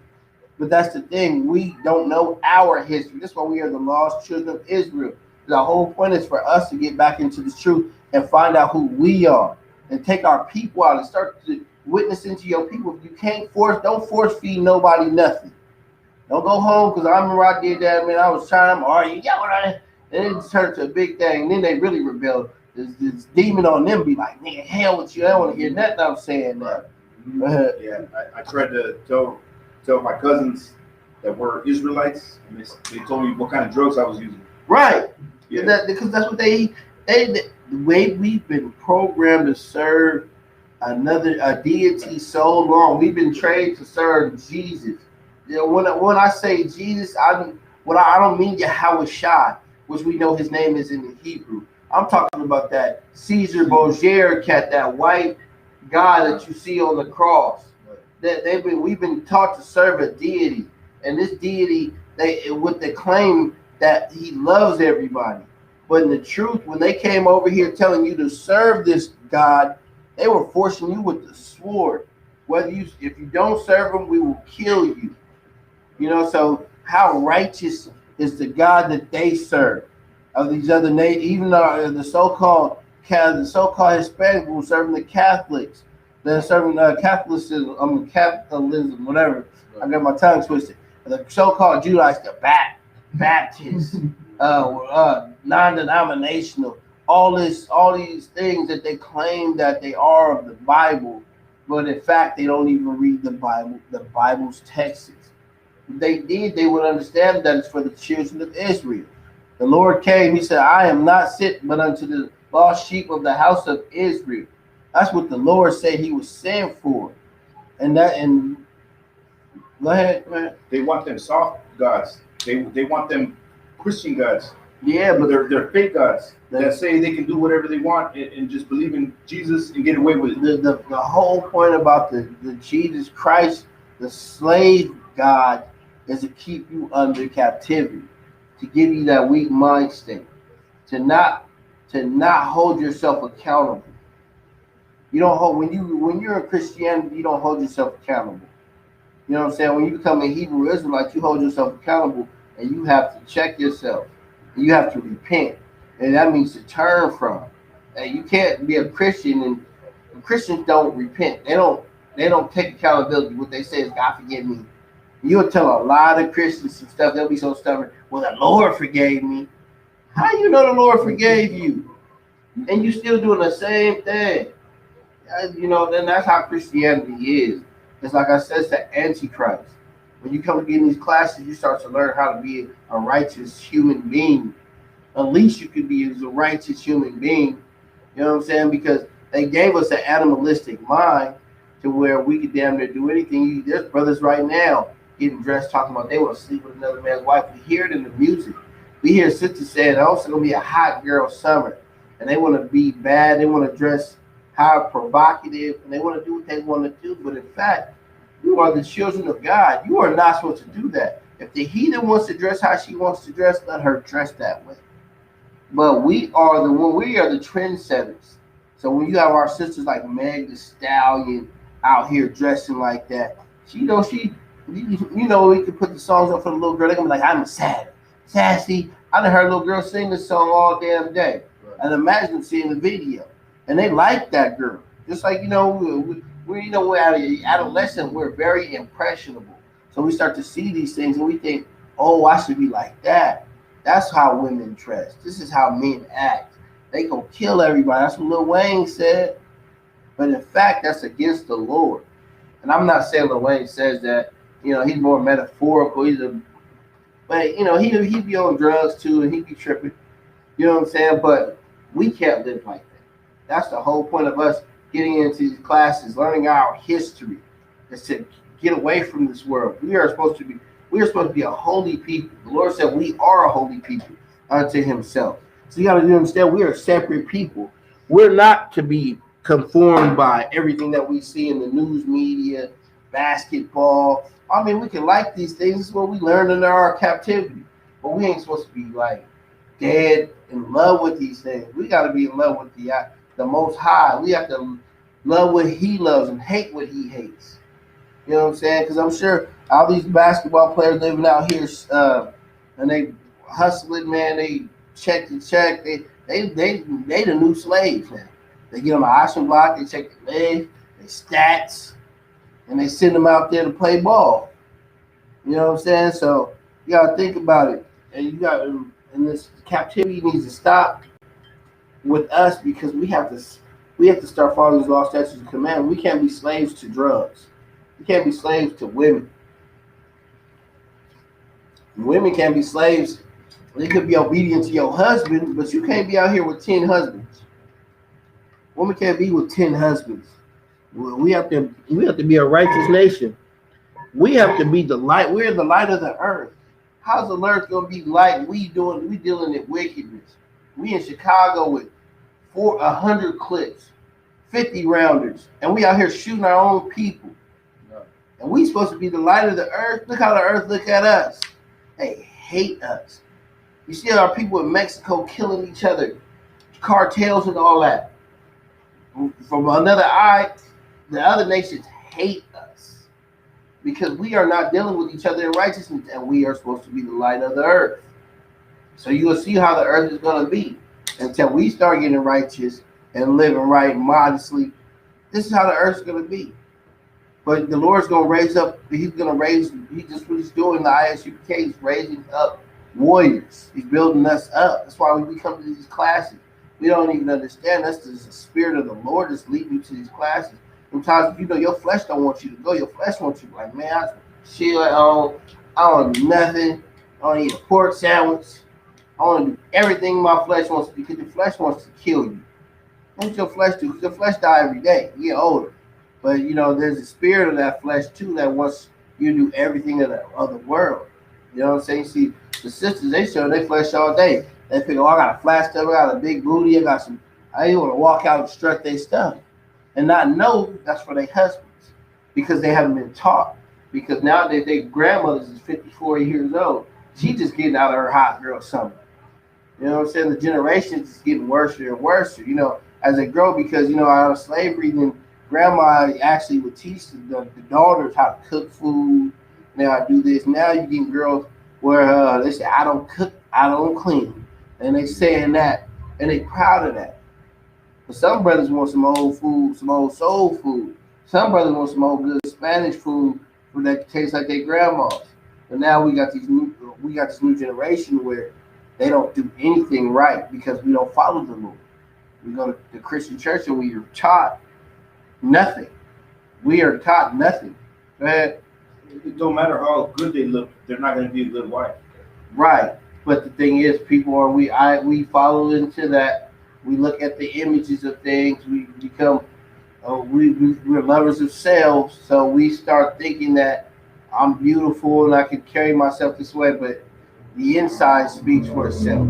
But that's the thing. We don't know our history. That's why we are the lost children of Israel. The whole point is for us to get back into the truth and find out who we are and take our people out and start to witnessing to your people. You can't don't force feed nobody nothing. Don't go home because I remember I did that, man. I was trying to argue. And it just turned to a big thing. And then they really rebelled. This demon on them be like, nigga, hell with you. I don't want to hear nothing I'm saying. Yeah, I tried to tell my cousins that were Israelites, and they told me what kind of drugs I was using. Right. Yeah. Because that's what the way we've been programmed to serve a deity so long. We've been trained to serve Jesus. You know, when I say Jesus, I don't mean Yahweh Shai, which we know his name is in the Hebrew. I'm talking about that Caesar Borgia cat, that white guy that you see on the cross. That we've been taught to serve a deity, and this deity they claim that he loves everybody. But in the truth, when they came over here telling you to serve this God, they were forcing you with the sword. If you don't serve him, we will kill you. You know, so how righteous is the God that they serve? Of these other nations, even the so-called Hispanic who serving the Catholics, they're serving Catholicism, Catholicism, whatever. I got my tongue twisted. The so-called Judaizers, the Baptists, non-denominational, all these things that they claim that they are of the Bible, but in fact they don't even read the Bible, the Bible's texts. If they did, they would understand that it's for the children of Israel. The Lord came, he said, I am not sent but unto the lost sheep of the house of Israel. That's what the Lord said he was sent for. And go ahead, man. They want them soft gods. They want them Christian gods. Yeah, but they're fake gods that say they can do whatever they want and just believe in Jesus and get away with it. The whole point about the Jesus Christ, the slave God, is to keep you under captivity, to give you that weak mind state, to not hold yourself accountable. You don't hold when you're in Christianity, you don't hold yourself accountable. You know what I'm saying? When you become a Hebrew Israelite, you hold yourself accountable, and you have to check yourself. You have to repent, and that means to turn from. And you can't be a Christian, and Christians don't repent. They don't take accountability. What they say is, God forgive me. You'll tell a lot of Christians some stuff. They'll be so stubborn. Well, the Lord forgave me. How do you know the Lord forgave you, and you still doing the same thing? You know, then that's how Christianity is. It's like I said, it's the Antichrist. When you come to get in these classes, you start to learn how to be a righteous human being. At least you could be as a righteous human being. You know what I'm saying? Because they gave us an animalistic mind to where we could damn near do anything. There's brothers right now getting dressed, talking about they want to sleep with another man's wife. We hear it in the music. We hear sisters saying, "Oh, it's gonna be a hot girl summer," and they want to be bad. They want to dress how provocative, and they want to do what they want to do. But in fact, you are the children of God. You are not supposed to do that. If the heathen wants to dress how she wants to dress, let her dress that way. But we are the trendsetters. So when you have our sisters like Meg the Stallion out here dressing like that, we can put the songs up for the little girl. They're gonna be like, I'm sassy. I done heard a little girl sing this song all damn day. Right. And imagine seeing the video. And they like that girl. Just like, we're adolescent, we're very impressionable. So we start to see these things and we think, oh, I should be like that. That's how women dress. This is how men act. They gonna kill everybody. That's what Lil Wayne said. But in fact, that's against the Lord. And I'm not saying Lil Wayne says that, he's more metaphorical. But he be on drugs too, and he be tripping. You know what I'm saying? But we can't live like that. That's the whole point of us getting into these classes, learning our history, is to get away from this world. We are supposed to be a holy people. The Lord said we are a holy people unto himself. So you got to understand we are a separate people. We're not to be conformed by everything that we see in the news media, basketball. I mean, we can like these things. This is what we learned in our captivity. But we ain't supposed to be like dead in love with these things. We got to be in love with the Most High. We have to love what he loves and hate what he hates. You know what I'm saying? Because I'm sure all these basketball players living out here, and they hustling, man. They check to check. They the new slaves, man. They get on the auction block. They check their legs, their stats, and they send them out there to play ball. You know what I'm saying? So you gotta think about it, and this captivity needs to stop with us because we have to start following these law, statutes, and commandments. We can't be slaves to drugs. We can't be slaves to women. Women can't be slaves They could be obedient to your husband, but you can't be out here with 10 husbands. Woman can't be with 10 husbands. We have to be a righteous nation. We have to be the light. We're the light of the earth. How's the earth gonna be light? We dealing with wickedness. We in Chicago with 100 clips, 50 rounders, and we out here shooting our own people. And we supposed to be the light of the earth. Look how the earth look at us. They hate us. You see our people in Mexico killing each other, cartels and all that. From another eye, the other nations hate us because we are not dealing with each other in righteousness, and we are supposed to be the light of the earth. So you will see how the earth is going to be until we start getting righteous and living right modestly. This is how the earth is going to be. But the Lord's going to raise up. He's going to raise. What he's doing. The ISUBK is raising up warriors. He's building us up. That's why when we come to these classes, we don't even understand. That's the spirit of the Lord that's leading you to these classes. Sometimes, your flesh don't want you to go. Your flesh wants you like, man, I chill at home. I don't do nothing. I don't eat a pork sandwich. I want to do everything my flesh wants to do because your flesh wants to kill you. What your flesh do? Because your flesh die every day. You get older. But, there's a spirit of that flesh, too, that wants you to do everything of the world. You know what I'm saying? See, the sisters, they show their flesh all day. They figure, I got a flat stomach, I got a big booty, I want to walk out and strut their stuff. And not know that's for their husbands because they haven't been taught. Because nowadays, their grandmothers is 54 years old. She just getting out of her hot girl summer. You know what I'm saying? The generations is getting worse and worse, as they grow because, out of slavery, then grandma actually would teach the daughters how to cook food. Now I do this. Now you get girls where they say, I don't cook, I don't clean. And they saying that, and they proud of that. But some brothers want some old food, some old soul food. Some brothers want some old good Spanish food that tastes like their grandmas. But now we got this new generation where they don't do anything right because we don't follow the Lord. We go to the Christian church and we are taught nothing. We are taught nothing. Go ahead. It don't matter how good they look, they're not going to be a good wife. Right. But the thing is, we follow into that. We look at the images of things. We become, we're lovers of selves. So we start thinking that I'm beautiful and I can carry myself this way, but the inside speaks for itself.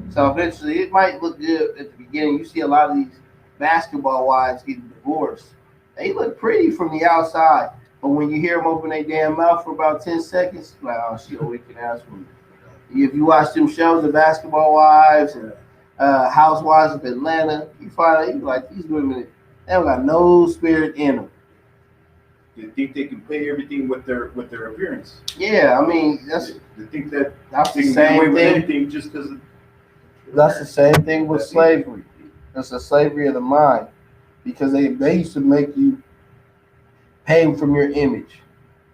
So eventually, it might look good at the beginning. You see a lot of these basketball wives getting divorced. They look pretty from the outside, but when you hear them open their damn mouth for about 10 seconds, like, oh, she a wicked ass woman. If you watch them shows, the Basketball Wives and Housewives of Atlanta, you find out you like these women, they don't got no spirit in them. They think they can pay everything with their appearance. Yeah, I mean they think that that's they the can get away same with thing. anything just because. That's the same thing with slavery. That's the slavery of the mind, because they used to make you pay from your image.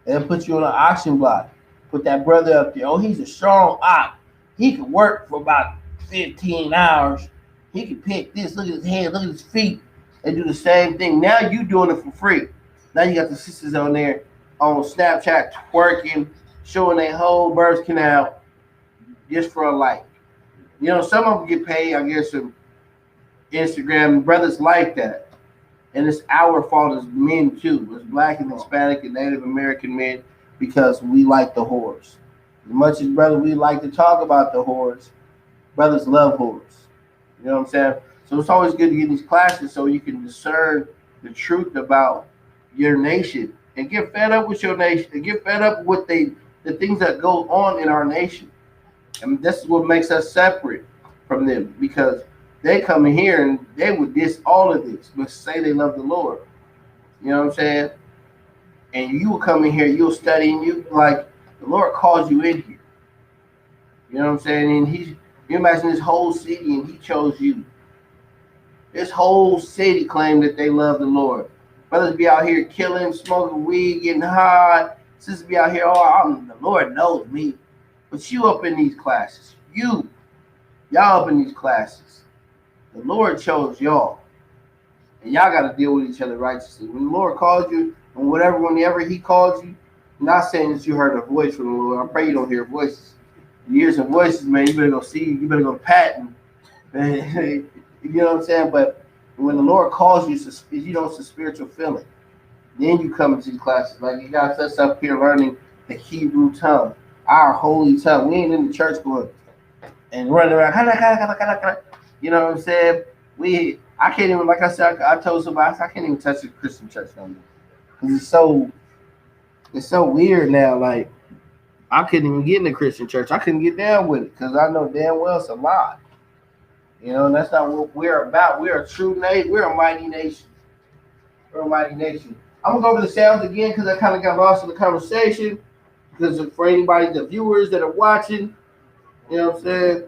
They'll put you on an auction block. Put that brother up there. Oh, he's a strong ox. He could work for about 15 hours. He could pick this. Look at his head. Look at his feet. They do the same thing. Now you doing it for free. Now you got the sisters on there on Snapchat twerking, showing their whole birth canal just for a like. Some of them get paid, I guess, from Instagram. Brothers like that. And it's our fault as men, too. As Black and Hispanic and Native American men, because we like the whores. As much as, brother, we like to talk about the whores, brothers love whores. You know what I'm saying? So it's always good to get in these classes so you can discern the truth about your nation and get fed up with your nation and get fed up with the things that go on in our nation. And this is what makes us separate from them, because they come in here and they would diss all of this, but say they love the Lord. You know what I'm saying? And you will come in here, you'll study, and you like the Lord calls you in here. You know what I'm saying? And you imagine this whole city, and He chose you. This whole city claimed that they love the Lord. Brothers be out here killing, smoking weed, getting high. Sisters be out here, the Lord knows me. But you up in these classes. Y'all up in these classes. The Lord chose y'all. And y'all got to deal with each other righteously. When the Lord calls you, and whenever He calls you, I'm not saying that you heard a voice from the Lord. I pray you don't hear voices. You hear some voices, man. You better go see. You better go to Patton. You know what I'm saying? But when the Lord calls you, you know it's a spiritual feeling. Then you come into the classes. Like you got us up here learning the Hebrew tongue, our holy tongue. We ain't in the church going and running around. You know what I'm saying? I can't even, like I said, I told somebody, I can't even touch the Christian church no more. Because it's so weird now. Like, I couldn't even get in the Christian church. I couldn't get down with it because I know damn well it's a lie. You know, and that's not what we're about. We're a true nation. We're a mighty nation. We're a mighty nation. I'm going to go over the sounds again because I kind of got lost in the conversation. Because for anybody, the viewers that are watching, you know what I'm saying?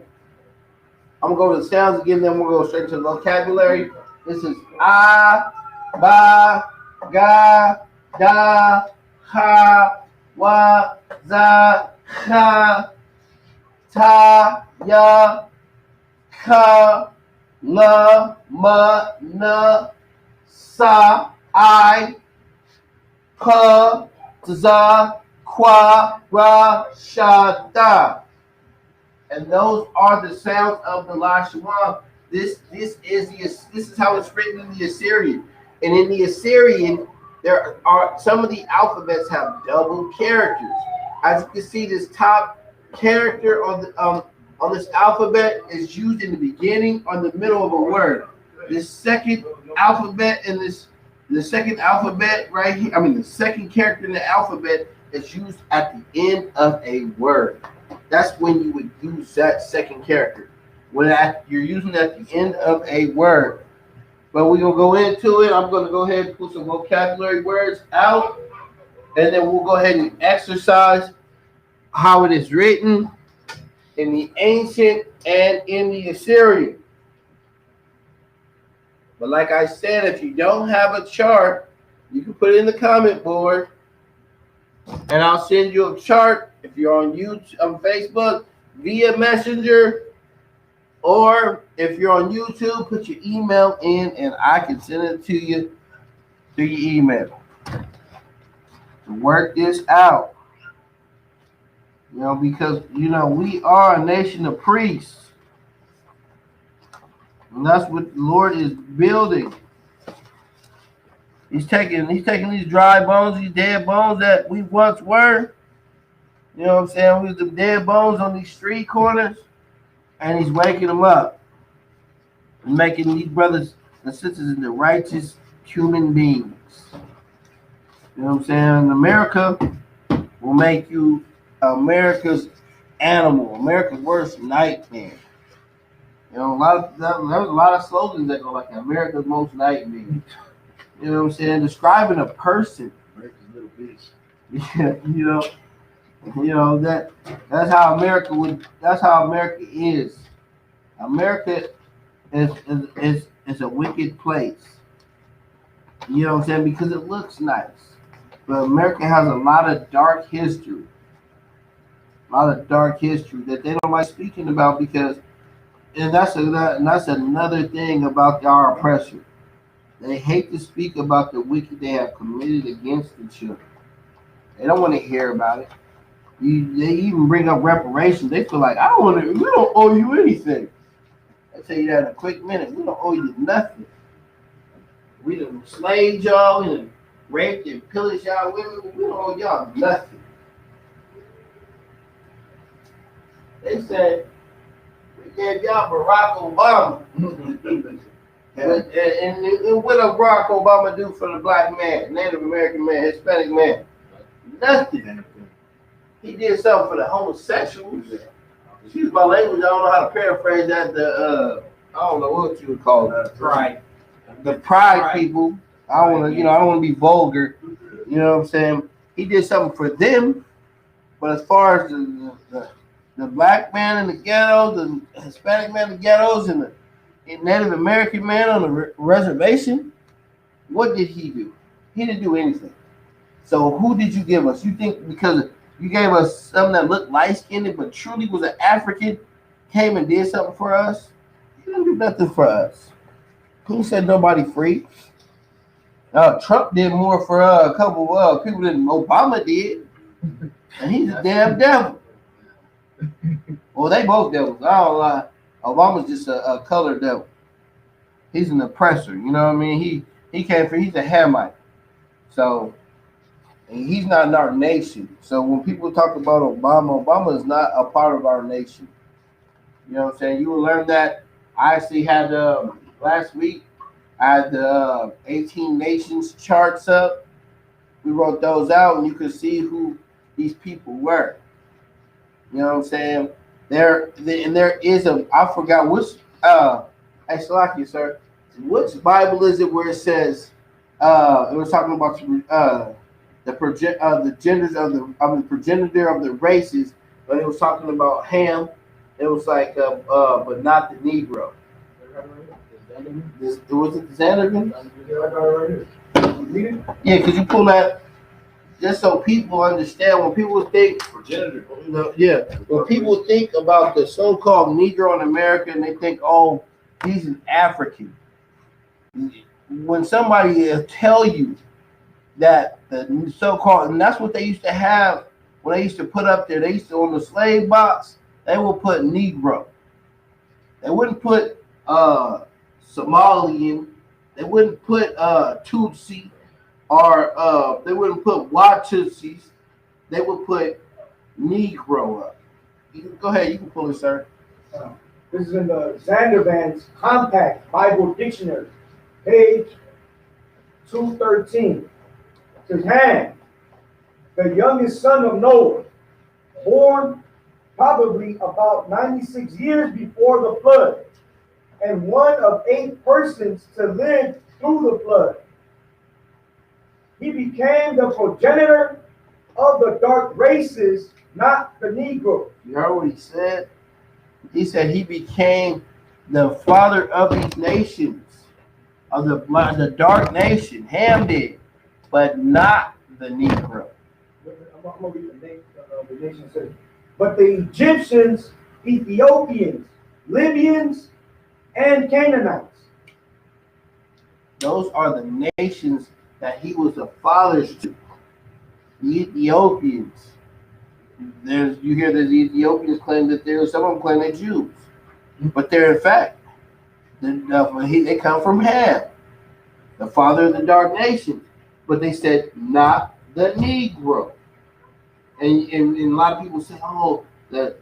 I'm going to go over the sounds again, then we'll go straight to the vocabulary. This is ah, ba, ga, da, ha, wa, za, ha, ta, ya, ka, la, ma, na, sa, I, pa, za, qua, ra, sha, da. And those are the sounds of the Lashawan. This is how it's written in the Assyrian. And in the Assyrian, there are some of the alphabets have double characters. As you can see, this top character on this alphabet is used in the beginning or the middle of a word. This second alphabet and the second alphabet right here, the second character in the alphabet is used at the end of a word. That's when you would use that second character. When you're using it at the end of a word. But we're going to go into it. I'm going to go ahead and pull some vocabulary words out. And then we'll go ahead and exercise how it is written in the ancient and in the Assyrian. But like I said, if you don't have a chart, you can put it in the comment board. And I'll send you a chart if you're on YouTube, on Facebook, via Messenger, or if you're on YouTube, put your email in, and I can send it to you through your email to work this out. You know, because we are a nation of priests, and that's what the Lord is building. He's taking these dry bones, these dead bones that we once were. You know what I'm saying? We was the dead bones on these street corners, and he's waking them up and making these brothers and sisters into righteous human beings. You know what I'm saying? America will make you America's animal, America's worst nightmare. You know, there was a lot of slogans that go like America's most nightmare. You know what I'm saying? Describing a person. America's little bitch. Yeah, that's how America is. America is a wicked place. You know what I'm saying? Because it looks nice. But America has a lot of dark history. A lot of dark history that they don't like speaking about because, and that's another thing about our oppressor. They hate to speak about the wicked they have committed against the children. They don't want to hear about it. They even bring up reparations. They feel like, we don't owe you anything. I'll tell you that in a quick minute. We don't owe you nothing. We done enslaved y'all, we done raped and pillaged y'all women. We don't owe y'all nothing. They said, we gave y'all Barack Obama. And what did Barack Obama do for the black man, Native American man, Hispanic man? Nothing. He did something for the homosexuals. Excuse my language. I don't know how to paraphrase that. I don't know what you would call it. Pride. The pride people. I don't want to be vulgar. You know what I'm saying? He did something for them, but as far as the black man in the ghettos, the Hispanic man in the ghettos, and the Native American man on the reservation, what did he do? He didn't do anything. So who did you give us? You think because you gave us something that looked light-skinned but truly was an African, came and did something for us? He didn't do nothing for us. Who said nobody free? Trump did more for a couple of people than Obama did. And he's a damn devil. Well, they both devils. I don't lie. Obama's just a colored devil. He's an oppressor. You know what I mean? He came from. He's a Hamite. So and he's not in our nation. So when people talk about Obama, Obama is not a part of our nation. You know what I'm saying? You will learn that. I actually had last week. I had the 18 nations charts up. We wrote those out, and you could see who these people were. You know what I'm saying? And there is I forgot which hey Salaki, sir. Which Bible is it where it says it was talking about the genders of the progenitor of the races, but it was talking about Ham. It was like but not the Negro. Was it the Xanderman? Yeah, could you pull that just so people understand when people think Progenitor. yeah, when people think about the so-called Negro in America and they think, oh, he's an African. When somebody tell you that the so-called, and that's what they used to have when they used to put up there, they used to on the slave box, they would put Negro. They wouldn't put Somalian. They wouldn't put Tutsi, or they wouldn't put Watutsis. They would put Negro up. Go ahead, you can pull it, sir. This is in the Zandervan's Compact Bible Dictionary, page 213. It says, Ham, the youngest son of Noah, born probably about 96 years before the flood, and one of 8 persons to live through the flood. He became the progenitor of the dark races, not the Negro. You heard what he said? He said he became the father of these nations, of the dark nation. Ham did, but not the Negro. I'm going to read the nation says, but the Egyptians, Ethiopians, Libyans, and Canaanites. Those are the nations that he was the fathers to. The Ethiopians. You hear the Ethiopians claim that some of them claim they're Jews, but they're in fact they come from Ham, the father of the dark nations. But they said not the Negro, and a lot of people say, oh, the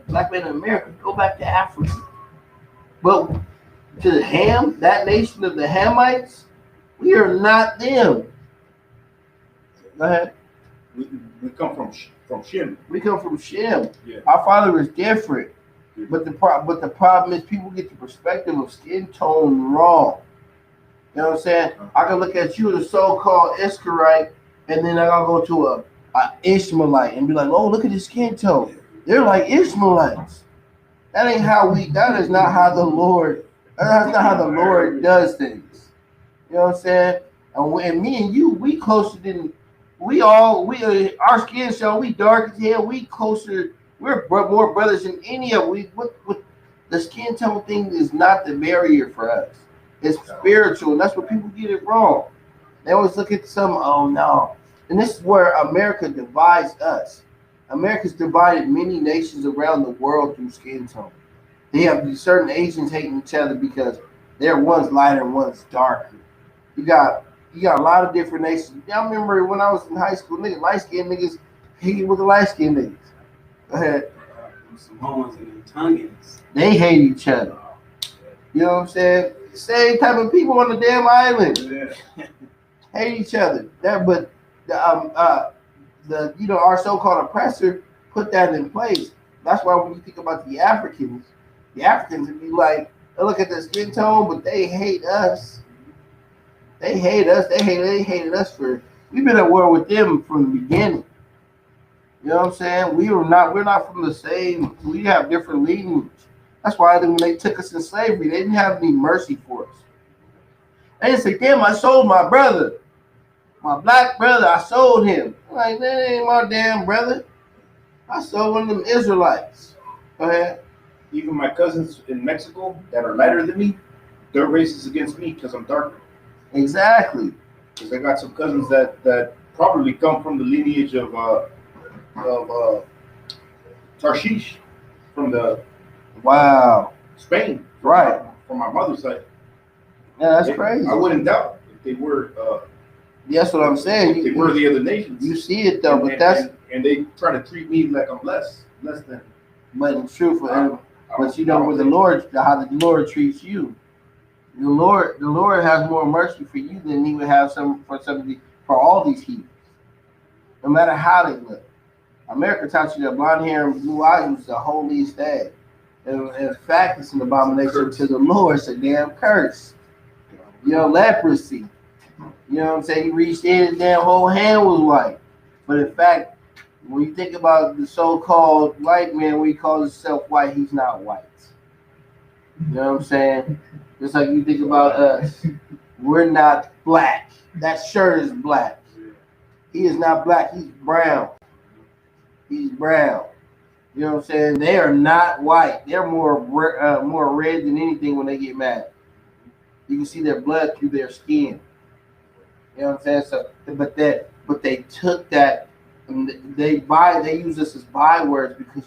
black man in America, go back to Africa, but to Ham, that nation of the Hamites, we are not them. Go ahead. We come from Shem. We come from Shem. Yeah. Our father is different. Yeah. But the problem is people get the perspective of skin tone wrong. You know what I'm saying? I can look at you, the so-called Iskarite, and then I gotta go to a Ishmaelite and be like, oh, look at his skin tone. They're like Ishmaelites. That ain't how that is not how the Lord, that's not how the Lord does things. You know what I'm saying? And me and you, we closer than our skin tone, we dark as hell, we closer, we're more brothers than any of what the skin tone thing is not the barrier for us. It's spiritual, and that's what people get it wrong. They always look at oh no. And this is where America divides us. America's divided many nations around the world through skin tone. They have these certain Asians hating each other because they're one's lighter and one's darker. You got a lot of different nations. Y'all remember when I was in high school, light skinned niggas hated with the light skinned niggas. Go ahead. Samoans and Tongans. They hate each other. You know what I'm saying? Same type of people on the damn island. Yeah. Hate each other. Our so-called oppressor put that in place. That's why when you think about the Africans would be like, they look at their skin tone, but they hate us. They hate us. They hated us we've been at war with them from the beginning. You know what I'm saying? We're not from the same, we have different lineage. That's why when they took us in slavery, they didn't have any mercy for us. They didn't say, damn, I sold my brother. My black brother, I sold him. I'm like, that ain't my damn brother. I sold one of them Israelites. Go ahead. Even my cousins in Mexico that are lighter than me, they're racist against me because I'm darker. Exactly. Because I got some cousins that probably come from the lineage of Tarshish from the Wow. Spain, Right. From my mother's side. Yeah, that's crazy. I wouldn't doubt if they were. That's what I'm saying. If they were the other nations. You see it though, but that's and they try to treat me like I'm less than. But in truth, but you know, with the Lord, how the Lord treats you, the Lord has more mercy for you than He would have for all these heathens, no matter how they look. America taught you that blonde hair and blue eyes was the holiest thing. And in fact, it's an abomination to the Lord. It's a damn curse. You know, leprosy. You know what I'm saying? He reached in, his damn whole hand was white. But in fact, when you think about the so-called white man, when he calls himself white, he's not white. You know what I'm saying? Just like you think about us, we're not black. That shirt is black. He is not black. He's brown. He's brown. You know what I'm saying? They are not white. They're more red than anything when they get mad. You can see their blood through their skin. You know what I'm saying? So, but they took that. And they use this as bywords because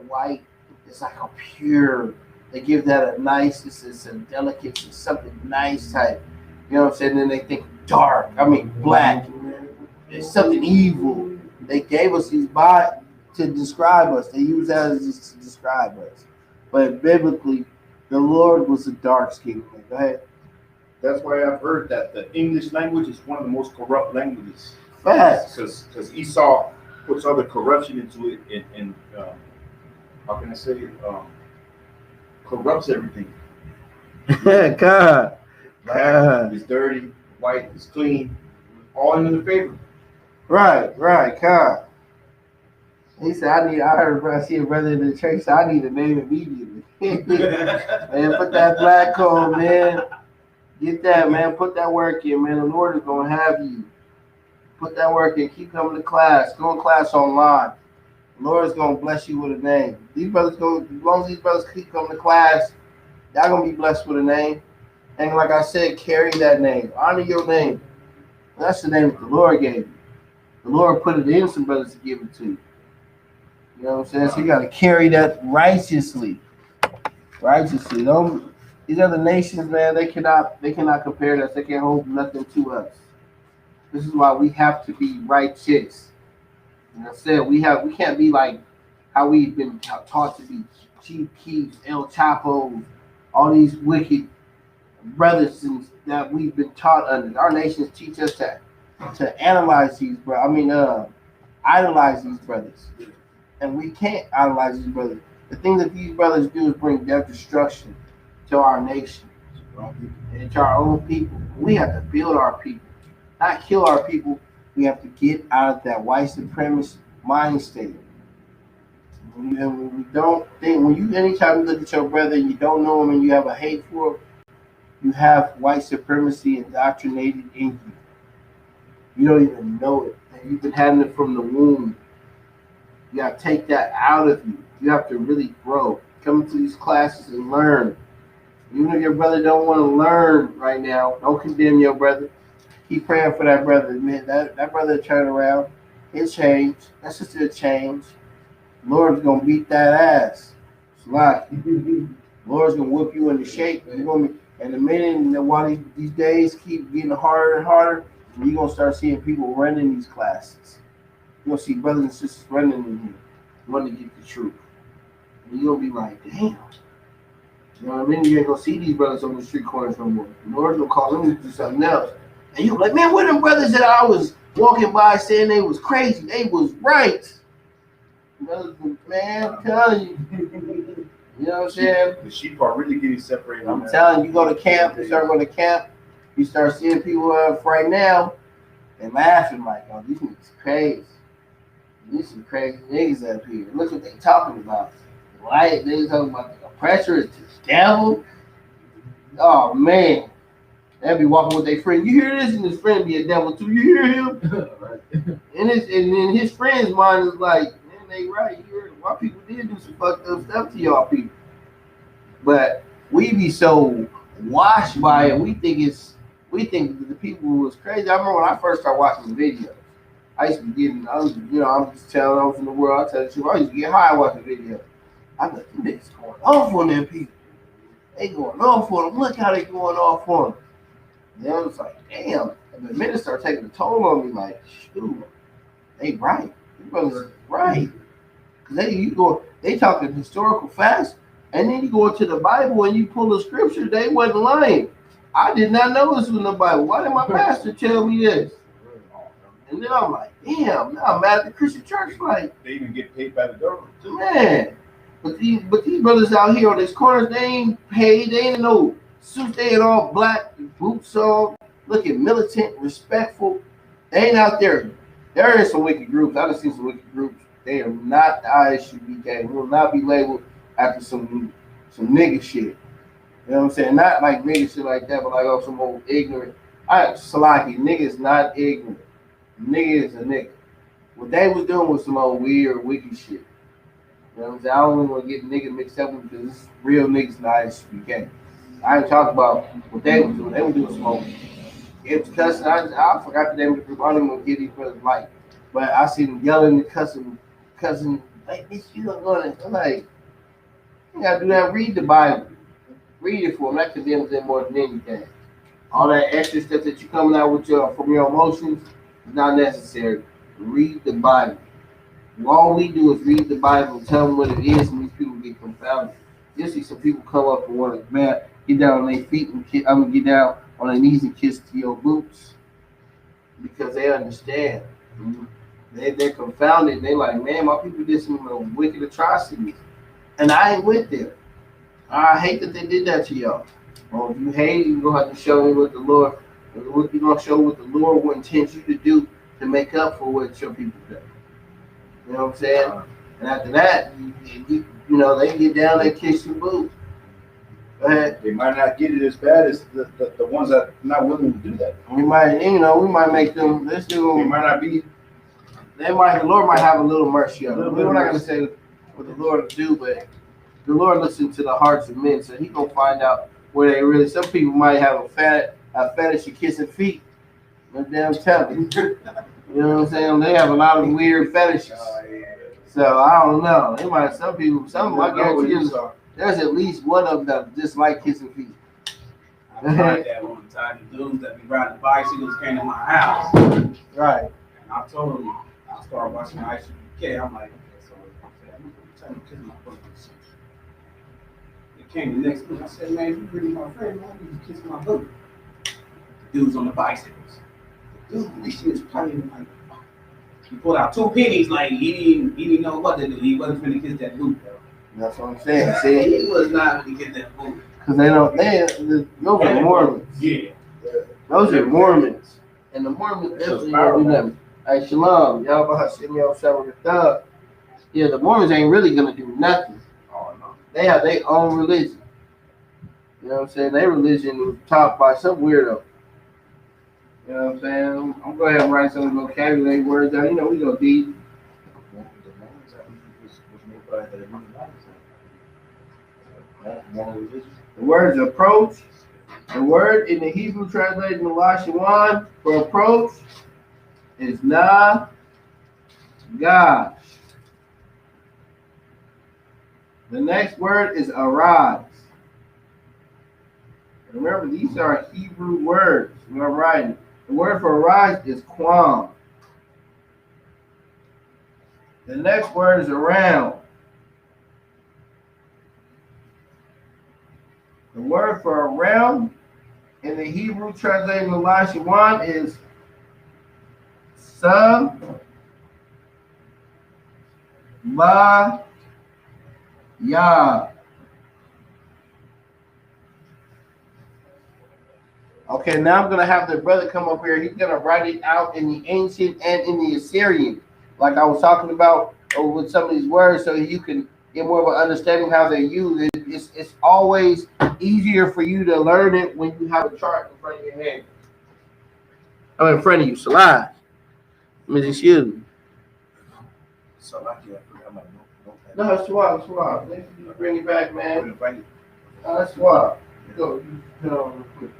white is like a pure. They give that a nice, it's a delicate, it's something nice type. You know what I'm saying? Then they think black. It's something evil. They gave us these to describe us. They use that as to describe us. But biblically, the Lord was a dark skinned man. Go ahead. That's why I've heard that the English language is one of the most corrupt languages. Facts. Because Esau puts all the corruption into it and how can I say it? Corrupts everything. God. Black is dirty, white is clean, all in the favor. Right, God. He said, I see a brother in the church, so I need a name immediately. Man, put that black on, man. Get that, man. Put that work in, man. The Lord is going to have you. Put that work in. Keep coming to class. Go to class online. The Lord is going to bless you with a name. As long as these brothers keep coming to class, y'all going to be blessed with a name. And like I said, carry that name. Honor your name. That's the name that the Lord gave you. The Lord put it in some brothers to give it to you. You know what I'm saying? So you got to carry that righteously. These other nations, man, they cannot compare to us. They can't hold nothing to us. This is why we have to be righteous. And I said we can't be like how we've been taught to be. Chief Keefs, El Chapo, all these wicked brothers that we've been taught under. Our nations teach us to analyze these idolize these brothers. And we can't idolize these brothers. The thing that these brothers do is bring death destruction to our nation and to our own people. We have to build our people, not kill our people. We have to get out of that white supremacist mind state. Anytime you look at your brother and you don't know him and you have a hate for him, you have white supremacy indoctrinated in you. You don't even know it. And you've been having it from the womb. You got to take that out of you. You have to really grow. Come to these classes and learn. Even if your brother don't want to learn right now, don't condemn your brother. Keep praying for that brother, man. That brother turn around. It changed. That's just a change. Lord's going to beat that ass. It's like Lord's going to whip you into shape. And the minute while these days keep getting harder and harder, you're going to start seeing people running these classes. You're going to see brothers and sisters running in here, wanting to get the truth. And you're going to be like, damn. You know what I mean? You ain't going to see these brothers on the street corners no more. The Lord's going to call them to do something else. And you're like, man, where them brothers that I was walking by saying they was crazy? They was right. Brothers, man, I'm telling you. You know what I'm saying? The sheep are really getting separated. I'm telling you, go to camp, you start going to camp, you start seeing people right now and laughing like, oh, these niggas crazy. These some crazy niggas up here. Look what they talking about. Right? They talking about the oppressor is the devil. Oh, man. They'll be walking with their friend. You hear this? And his friend be a devil too. You hear him? and then his friend's mind is like, man, they right. You heard why people did do some fucked up stuff to y'all people. But we be so washed by it. We think the people was crazy. I remember when I first started watching the videos. I used to be getting, I'm just telling them from the world. I tell you, I used to get high watching videos. I like, them niggas going off on them people. They going off on them. Look how they going off on them. And I was like, damn. And the minute started taking a toll on me, like, shoot, they right. These brothers right. Cause they talking historical facts, and then you go into the Bible and you pull the scripture. They wasn't lying. I did not know this was in the Bible. Why did my pastor tell me this? And then I'm like, damn. Now I'm mad at the Christian church. Like, They even get paid by the government too. man. But these brothers out here on these corners, they ain't paid. They ain't no suits. They ain't all black, boots on, looking militant, respectful. They ain't out there. There is some wicked groups. I've seen some wicked groups. They are not the ISUBK. Will not be labeled after some nigga shit. You know what I'm saying? Not like nigga shit like that, but like some old ignorant. Salaki, nigga is not ignorant. Nigga is a nigga. What they was doing was some old weird, wicked shit. You know what I'm saying? I don't even want to get niggas mixed up with because it's real niggas in the ISUBK. I ain't talking about what they was doing. They were doing some old. It was cussing. I forgot the name of the group. I don't even want to get these brothers like. But I see them yelling and cussing, like, bitch, you don't go to. I'm like, you gotta do that. Read the Bible. Read it for them. That condemns them more than anything. All that extra stuff that you're coming out with from your emotions is not necessary. Read the Bible. All we do is read the Bible, tell them what it is, and these people get confounded. You see some people come up and want to get down on their feet and get down on their knees and kiss to your boots because they understand. They're confounded. They like, man, my people did some wicked atrocities, and I ain't with them. I hate that they did that to y'all. Well, if you hate, you're gonna have to show me what the Lord. You're gonna show what the Lord would intend you to do to make up for what your people did. You know what I'm saying? And after that, they get down, they kiss your boot. Go ahead. They might not get it as bad as the ones that are not willing to do that. We might make them. Let's do. They might not be. The Lord might have a little mercy on them. We're not gonna say what the Lord will do, but the Lord looks into the hearts of men, so He gonna find out where they really. Some people might have a fetish of kissing feet. But damn, tell me. You know what I'm saying? They have a lot of weird fetishes. So I don't know. They might. Some I guarantee there's at least one of them that just like kissing feet. I tried that one time. The dudes that be riding bicycles came to my house. Right. And I told them, I started watching ISUBK. I'm like, okay, so I'm trying to kiss my book. It came the next week. I said, man, you really my friend, man, you kiss my book. The dudes on the bicycles. The dude, at least he was playing like, he pulled out 2 pennies, like he didn't know what to do. He wasn't going to kiss that boot, though. That's what I'm saying. See, he was not going to get that boot. Because those are Mormons. Yeah. Those are Mormons. And the Mormons definitely don't do nothing. Hey, shalom. Y'all about to send me on some of the thug. Yeah, the Mormons ain't really going to do nothing. Oh, no. They have their own religion. You know what I'm saying? Their religion was taught by some weirdo. You know what I'm saying? I'm going to go ahead and write some vocabulary words down. You know, we go deep. The word is approach. The word in the Hebrew translation of Lashawan for approach is na gosh. The next word is arise. Remember, these are Hebrew words we're writing. The word for arise is quam. The next word is around. The word for around in the Hebrew translation of Lashawan is ya. Okay, now I'm gonna have the brother come up here. He's gonna write it out in the ancient and in the Assyrian, like I was talking about with some of these words, so you can get more of an understanding how they use it. It's always easier for you to learn it when you have a chart in front of your head. I'm in front of you, Salah. Excuse me. No, it's swap. Bring it back, man. No, that's swap. Go. Real quick.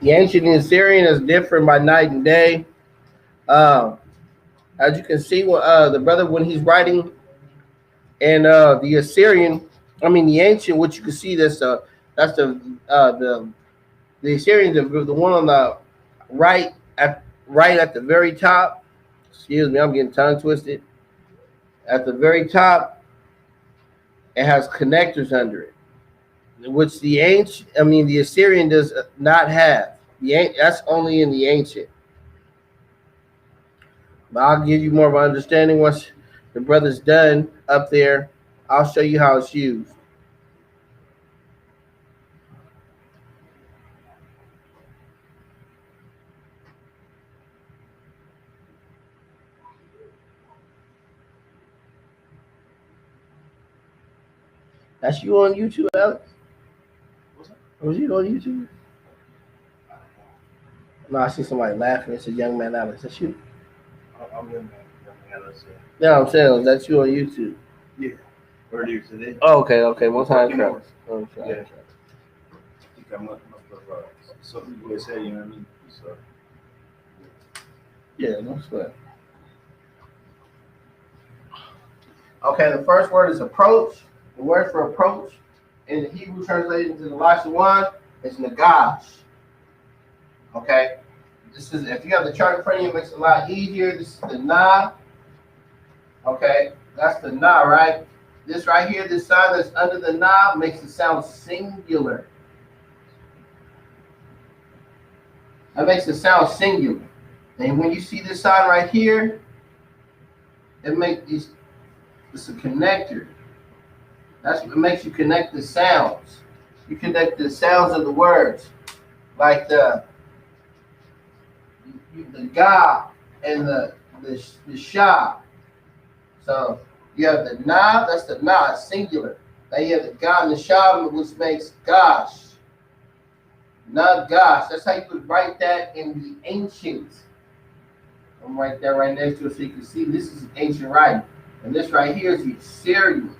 The ancient Assyrian is different by night and day. As you can see, the brother when he's writing, and the Assyrian, the ancient, what you can see that's the Assyrian, the one on the right at the very top. Excuse me, I'm getting tongue twisted. At the very top, it has connectors under it, which the Assyrian does not have. That's only in the ancient. But I'll give you more of an understanding once the brother's done up there. I'll show you how it's used. That's you on YouTube, Alex? Was you on YouTube? No, I see somebody laughing. It's a young man, Alex. That's you. I'm young man, Alex. Yeah, I'm saying that's you on YouTube. Yeah. Where are you today? Oh, okay. One time, Yeah. okay. I think I must have something to say, you know what I mean? So. Yeah, no sweat. Okay, the first word is approach. The word for approach in the Hebrew translated into the Lashawan is nagash. Okay, this is, if you have the chart in front of you, it makes it a lot easier. This is the na. Okay, that's the na, right? This right here, this sign that's under the na makes it sound singular. That makes it sound singular. And when you see this sign right here, it's a connector. That's what makes you connect the sounds. You connect the sounds of the words, like the ga and the sha. So you have the na, that's the na, it's singular. Now you have the ga and the sha, which makes gosh. Not gosh. That's how you would write that in the ancient. I'm right there right next to it so you can see this is ancient writing. And this right here is the Assyrian.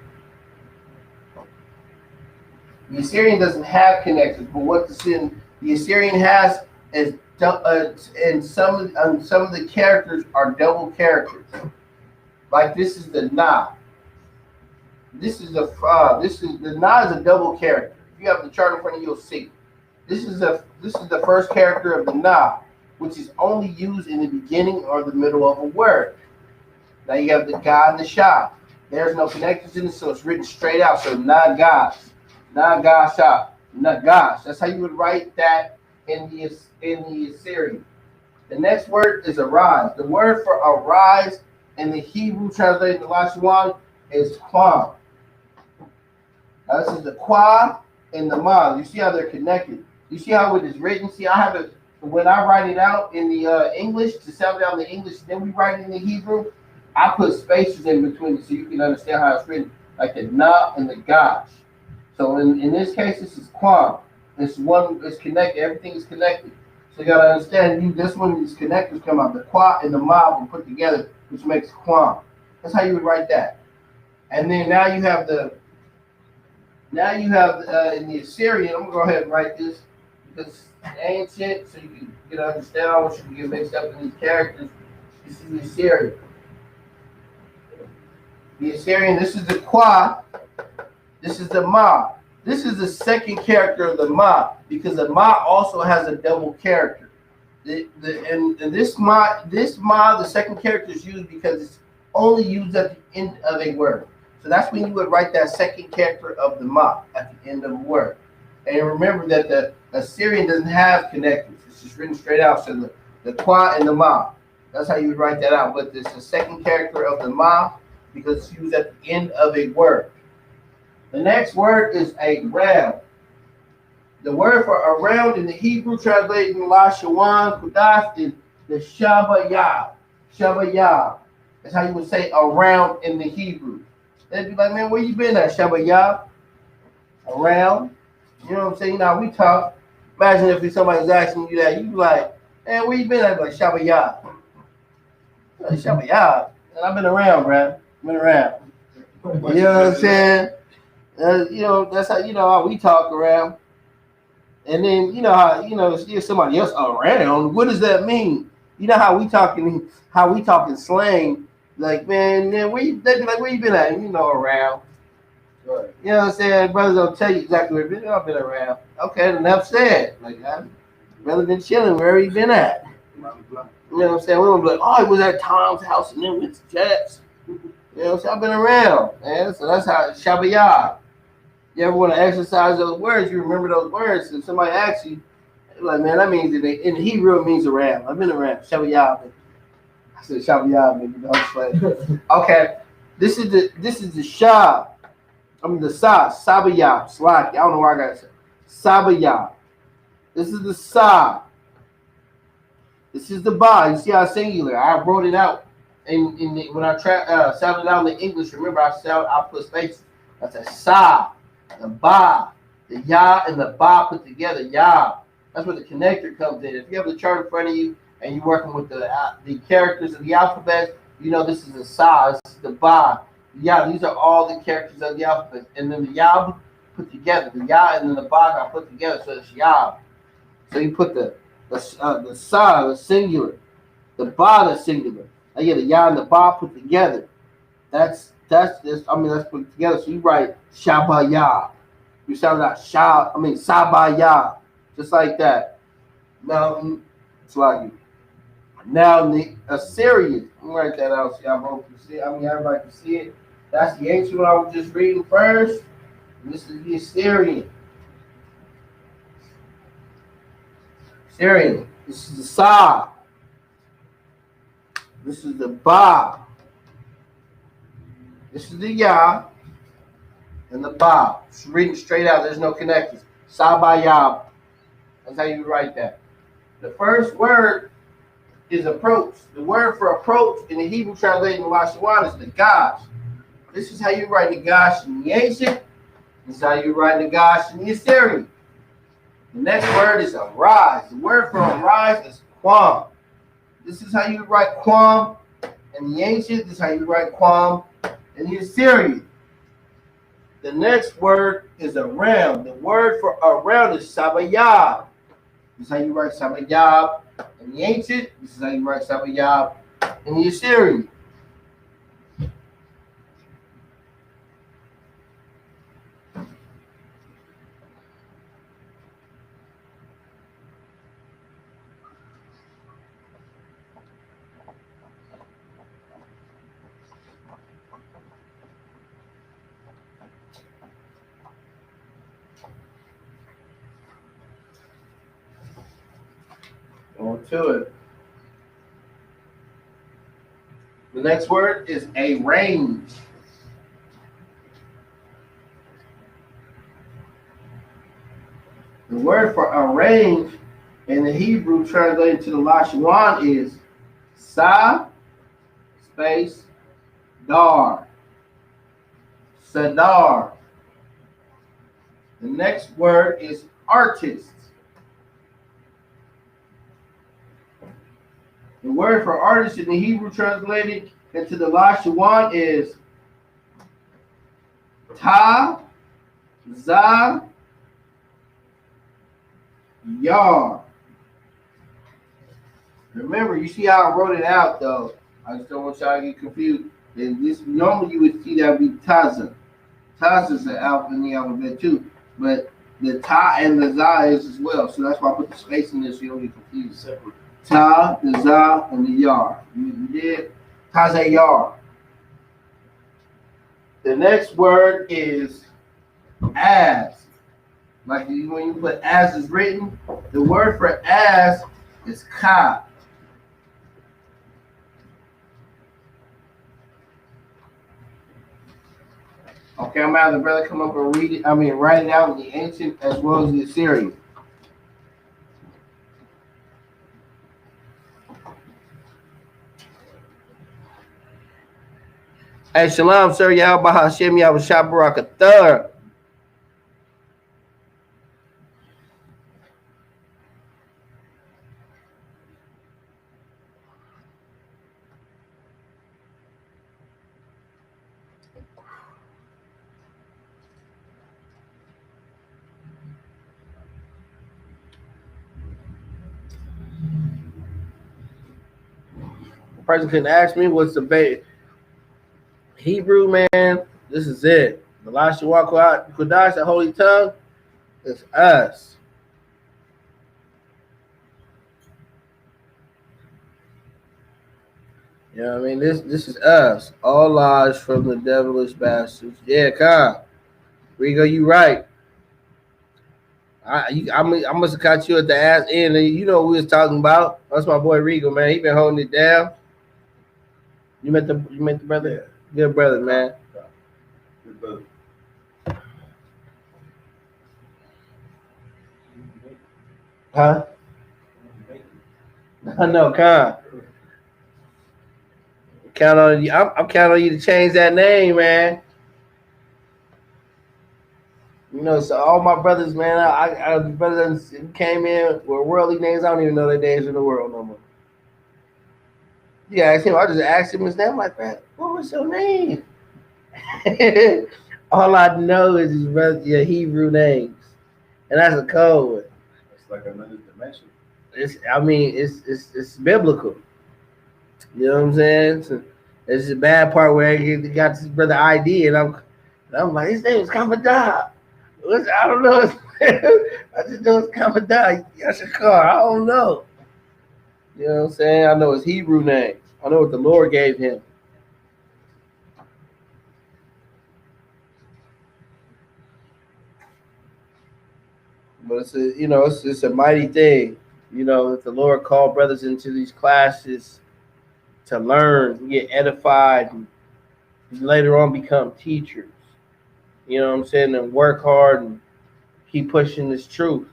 The Assyrian doesn't have connectors, but what the Assyrian has is and some of the characters are double characters. Like this is the na. This is the na is a double character. If you have the chart in front of you, you'll see. This is the first character of the na, which is only used in the beginning or the middle of a word. Now you have the ga and the sha. There's no connectors in it, so it's written straight out. So na gosh, na gasha, na gosh. That's how you would write that in the Assyrian. The next word is arise. The word for arise in the Hebrew translated to Lashawan is kwa. Now this is the kwa and the ma. You see how they're connected. You see how it is written. See, I have it when I write it out in the English to sound out in the English. Then we write it in the Hebrew. I put spaces in between it so you can understand how it's written, like the na and the gosh. So in this case, this is kwa. It's connected. Everything is connected. So you gotta understand. This one, these connectors come out. The kwa and the ma will put together, which makes kwa. That's how you would write that. And then now you have in the Assyrian. I'm gonna go ahead and write this because it's ancient, so you can get an understand. I want you to get mixed up in these characters. This is the Assyrian. The Assyrian. This is the kwa. This is the ma. This is the second character of the ma because the ma also has a double character. And this ma, the second character is used because it's only used at the end of a word. So that's when you would write that second character of the ma at the end of a word. And remember that the Assyrian doesn't have connectors. It's just written straight out. So the Qua and the Ma. That's how you would write that out. But it's the second character of the Ma because it's used at the end of a word. The next word is a round. The word for around in the Hebrew translated in Lashawan, Qadash is the Shabayah. Shabayah. That's how you would say around in the Hebrew. They'd be like, man, where you been at, Shabayah? Around. You know what I'm saying? Now we talk. Imagine if somebody's asking you that, you be like, man, where you been at? Like, Shabayah. Like, Shabayah. And I've been around, bro. Been around. You know what I'm saying? That's how we talk around. And then if somebody else around, what does that mean? You know how we talking slang, like, man, they be like, where you been at? Around. Right. You know what I'm saying? Brothers don't tell you exactly where I've been around. Okay, enough said. Like, I've rather been chilling, where you been at? You know what I'm saying? We don't be like, oh, it was at Tom's house and then went to Jets. You know what I'm saying? I've been around, man. So that's how Shabayah. You ever want to exercise those words, you remember those words. If somebody asks you, like, man, that means in Hebrew it means around. I've been around. Shabayah. I said Shabayah, baby. Okay. This is the Shah. The Sabayah. Slack. I don't know why I gotta say Sabayah. This is the Sa. This is the Ba. You see how singular. I wrote it out. And when I sounded out in the English, remember I put spaces. I said Sa. The Ba, the Ya and the Ba put together, Ya. That's where the connector comes in. If you have the chart in front of you and you're working with the characters of the alphabet, you know this is the Sa, this is the Ba, Ya. These are all the characters of the alphabet. And then the Ya put together, the Ya and then the Ba got put together, so it's Ya. So you put the Sa, the singular, the Ba, the singular. Now you get the Ya and the Ba put together. That's put together. So you write Shabayah. You sound like Sabayah. Just like that. Now it's like now the Assyrian. Let me write that out so y'all both can see it. Everybody can see it. That's the ancient one I was just reading first. And this is the Assyrian. Assyrian. This is the Sa. This is the Ba. This is the Ya and the Ba. It's written straight out. There's no connections. Sabayah. That's how you write that. The first word is approach. The word for approach in the Hebrew translation of Lashawan is the Qadash. This is how you write the Qadash in the ancient. This is how you write the Qadash in the Assyrian. The next word is arise. The word for arise is Quam. This is how you write Quam in the ancient. This is how you write Quam in the Assyrian. The next word is around. The word for around is Sabayah. This is how you write Sabayah in the ancient. This is how you write Sabayah in the Assyrian. On to it. The next word is arrange. The word for arrange in the Hebrew translated to the Lashawan is Sa space Dar. Sadar. The next word is artist. The word for artist in the Hebrew translated into the Lashawan is Ta Za Yar. Remember, you see how I wrote it out though. I just don't want y'all to get confused. And this normally you would see that would be Taza. Taza is an alphabet in the alphabet too, but the Ta and the Za is as well. So that's why I put the space in there so you don't get confused. Separate. Ta, the Za, and the Yar. You did? Taza Yar. The next word is as. Like when you put as is written, the word for as is ka. Okay, I'm having the brother come up and read it. I mean, write it out in the ancient as well as the Assyrian. Hey, shalom, sir. Yahweh Hashem, Yahweh Shabbarakathar. The person can ask me what's the Hebrew, man. This is it. The Lashawan Qadash, the Holy Tongue, is us. You know what I mean? This is us. All lies from the devilish bastards. Yeah, Kyle. Rigo, you right. I must have caught you at the ass end. And you know what we was talking about. That's my boy Rigo, man. He been holding it down. You met the brother? Yeah. Good brother, man. Good brother. Huh? I know, Con. Count on you. I'm counting on you to change that name, man. You know, so all my brothers, man, I the brothers who came in with worldly names. I don't even know their names in the world no more. Yeah, ask him. I just asked him his name. I'm like, man, what was your name? All I know is his brother, your Hebrew names, and that's a code. It's like another dimension. It's biblical. You know what I'm saying? So, it's the bad part where he got this brother ID, and I'm like, his name is Qadash. I don't know. I just know it's Qadash. Yashakar. I don't know. You know what I'm saying? I know his Hebrew name. I know what the Lord gave him. But it's a mighty thing. You know, that the Lord called brothers into these classes to learn, get edified, and later on become teachers. You know what I'm saying? And work hard and keep pushing this truth.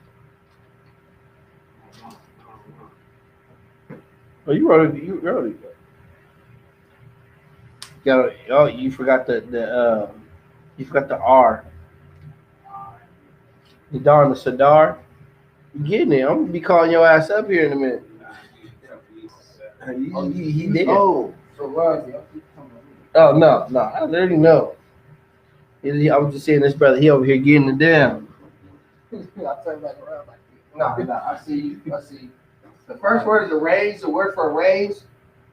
Oh, you wrote it. You forgot you forgot the R. The Dar and the Sadar. You getting it? I'm gonna be calling your ass up here in a minute. He did. Oh, so Roger. Oh no, I already know. I was just saying this brother, he over here getting it down. I turn back around like no, I see. The first word is arrange. The word for arrange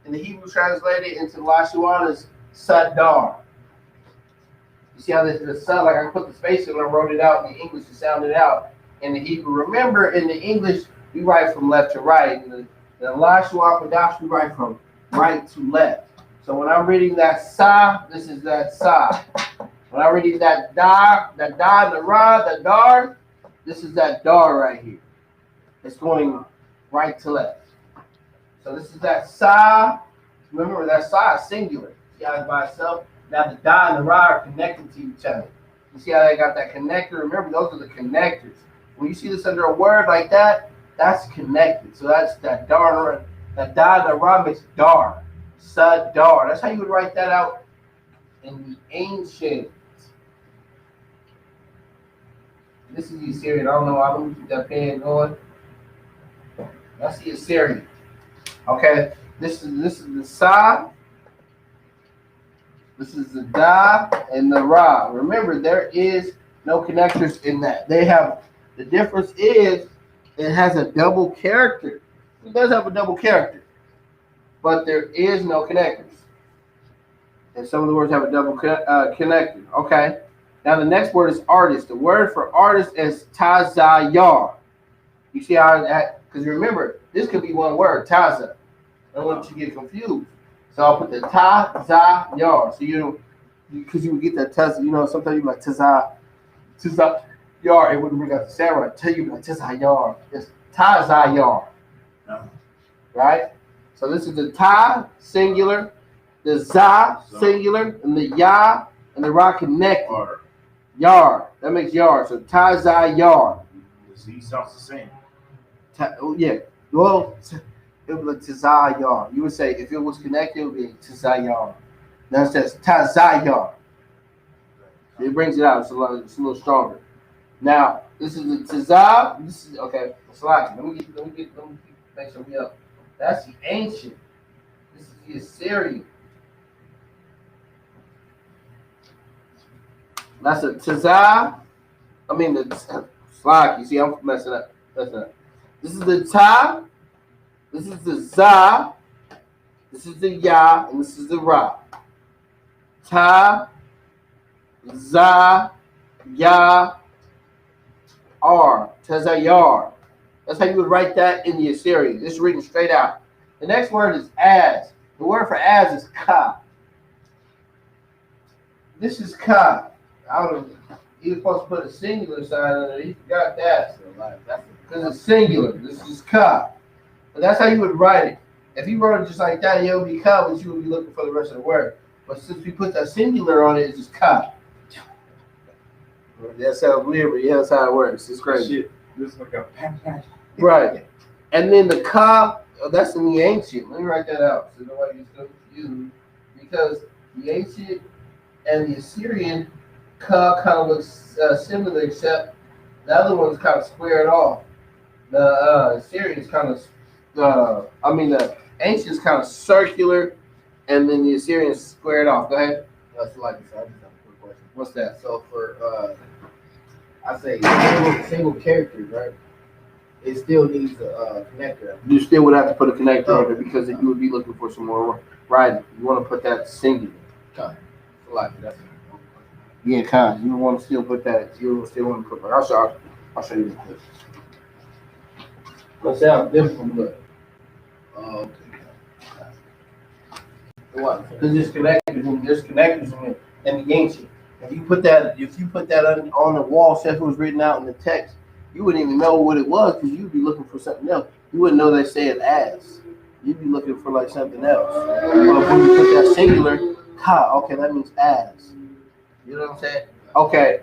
in the Hebrew translated into Lashawan is Sadar. You see how the sun, like I put the space in and I wrote it out in the English to sound it out in the Hebrew. Remember, in the English, we write from left to right. In the Lashawan Qadash, we write from right to left. So when I'm reading that sa, this is that sa. When I'm reading that da, the ra, the dar, this is that dar right here. It's going right to left. So this is that sa. Remember that sa is singular. Yeah, it's by itself. Now the da and the ra are connected to each other. You see how they got that connector? Remember, those are the connectors. When you see this under a word like that, that's connected. So that's that dar. That da and the ra makes dar. Sadar. That's how you would write that out in the ancient. This is the Assyrian. I don't know why I'm gonna keep that pen going. That's the Assyrian. Okay. This is the sa. This is the da and the ra. Remember, there is no connectors in that. They have the difference is it has a double character. It does have a double character, but there is no connectors. And some of the words have a double connector. Okay. Now the next word is artist. The word for artist is tazayar. You see how that? Because remember, this could be one word, taza. I don't want you to get confused. So I'll put the tazayar. So because you would get that taza. You know, sometimes you like tazayar. yar, it wouldn't bring out the samurai. Tell you like Tazayar. It's Tazayar. Right? So this is the Ta singular, the Za singular, and the Ya and the Ra connected. Yar. That makes yar. So Tazayar. The Z sounds the same. Yeah. Well, it would be Tazayar. You would say if it was connected, it would be Tazayar. Now it says Tazayar. It brings it out. It's a little stronger. Now this is the Tazab. This is okay. Let me make sure we up. That's the ancient. This is the Assyrian. That's a Tazab. I mean the Slack. You see, I'm messing up. This is the Ta. This is the Za. This is the Ya, and this is the Ra. Ta, Za, Ya, R. Tazayar. That's how you would write that in the Assyrian. It's written straight out. The next word is as. The word for as is ka. This is ka. I don't know. You're supposed to put a singular sign under it. You forgot that. Because it's singular. This is ka. But that's how you would write it. If you wrote it just like that, it would be ka, but you would be looking for the rest of the word. But since we put that singular on it, it's just ka. That sounds weird, but yeah, that's how it works. It's crazy. Shit. This is like a Right. And then the ka, that's in the ancient. Let me write that out so nobody gets confused. Because the ancient and the Assyrian ka kind of looks similar, except the other one's kind of squared off. The Assyrian's kind of, the ancient's kind of circular, and then the Assyrian's squared off. Go ahead. That's like I just have a quick question. What's that? So for I say single characters, right? It still needs a connector. You still would have to put a connector on it because you would be looking for some more writing. You want to put that singular. Like that's Yeah, kind. You want to still put that. You still want to put. I'll show you this. That sounds different, but okay. what? Because there's connectors in the ancient. If you put that on the wall, say if it was written out in the text, you wouldn't even know what it was because you'd be looking for something else. You wouldn't know they say it as. You'd be looking for like something else. But when you put that singular, okay, that means as. You know what I'm saying? Okay.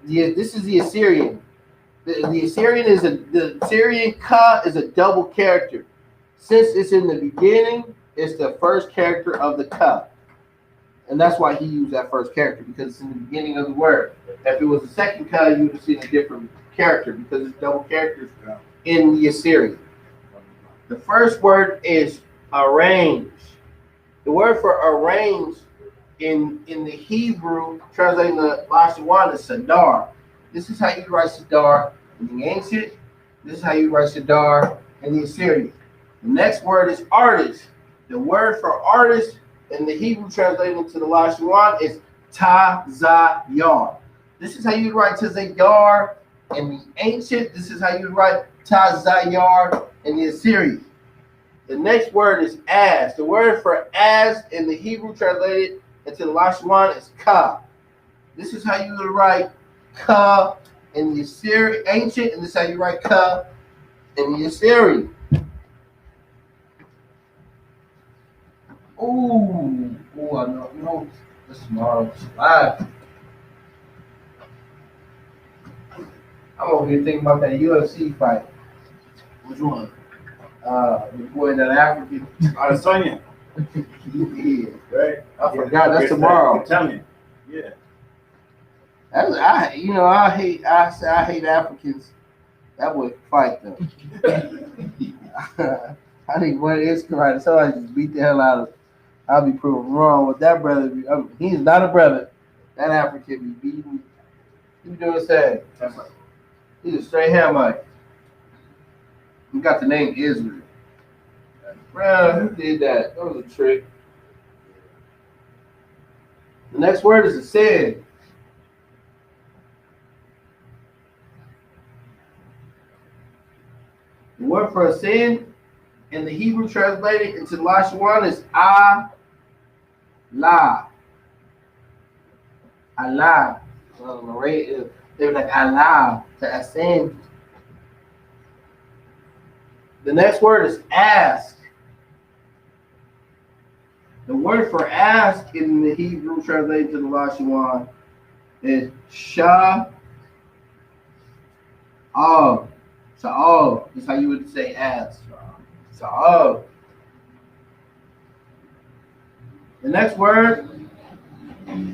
This is the Assyrian. The Assyrian the Assyrian ka is a double character. Since it's in the beginning, it's the first character of the ka. And that's why he used that first character, because it's in the beginning of the word. If it was the second ka, you would have seen a different character because it's double characters in the Assyrian. The first word is arrange. The word for arrange in the Hebrew, translating the Lashawan, is sadar. This is how you write sadar in the ancient. This is how you write sadar in the Assyrian. The next word is artist. The word for artist in the Hebrew translated to the Lashawan is tazayar. This is how you write tazayar in the ancient. This is how you write tazayar in the Assyrian. The next word is as. The word for as in the Hebrew translated into the Lashawan is ka. This is how you would write ka in the Assyrian ancient, and this is how you write ka in the Assyrian. Ooh, I know. This is tomorrow's live. I'm over here thinking about that UFC fight. which one? The boy that African. Adesanya. Yeah. Right? I forgot. That's tomorrow. Italian. Yeah. I hate Africans. That would fight them. I think what is correct. Somebody just beat the hell out of. I'll be proven wrong with that brother. He's not a brother. That African be beating. You doing the same? He's a straight Hamite. He got the name Israel. Bro, who did that? That was a trick. The next word is a sin. The word for a sin in the Hebrew translated into the Lashawan is Allah. Allah. They were like Allah to ascend. The next word is ask. The word for ask in the Hebrew translated to the Lashawan is sha'al. Sha'al is how you would say ask. Sha'al. The next word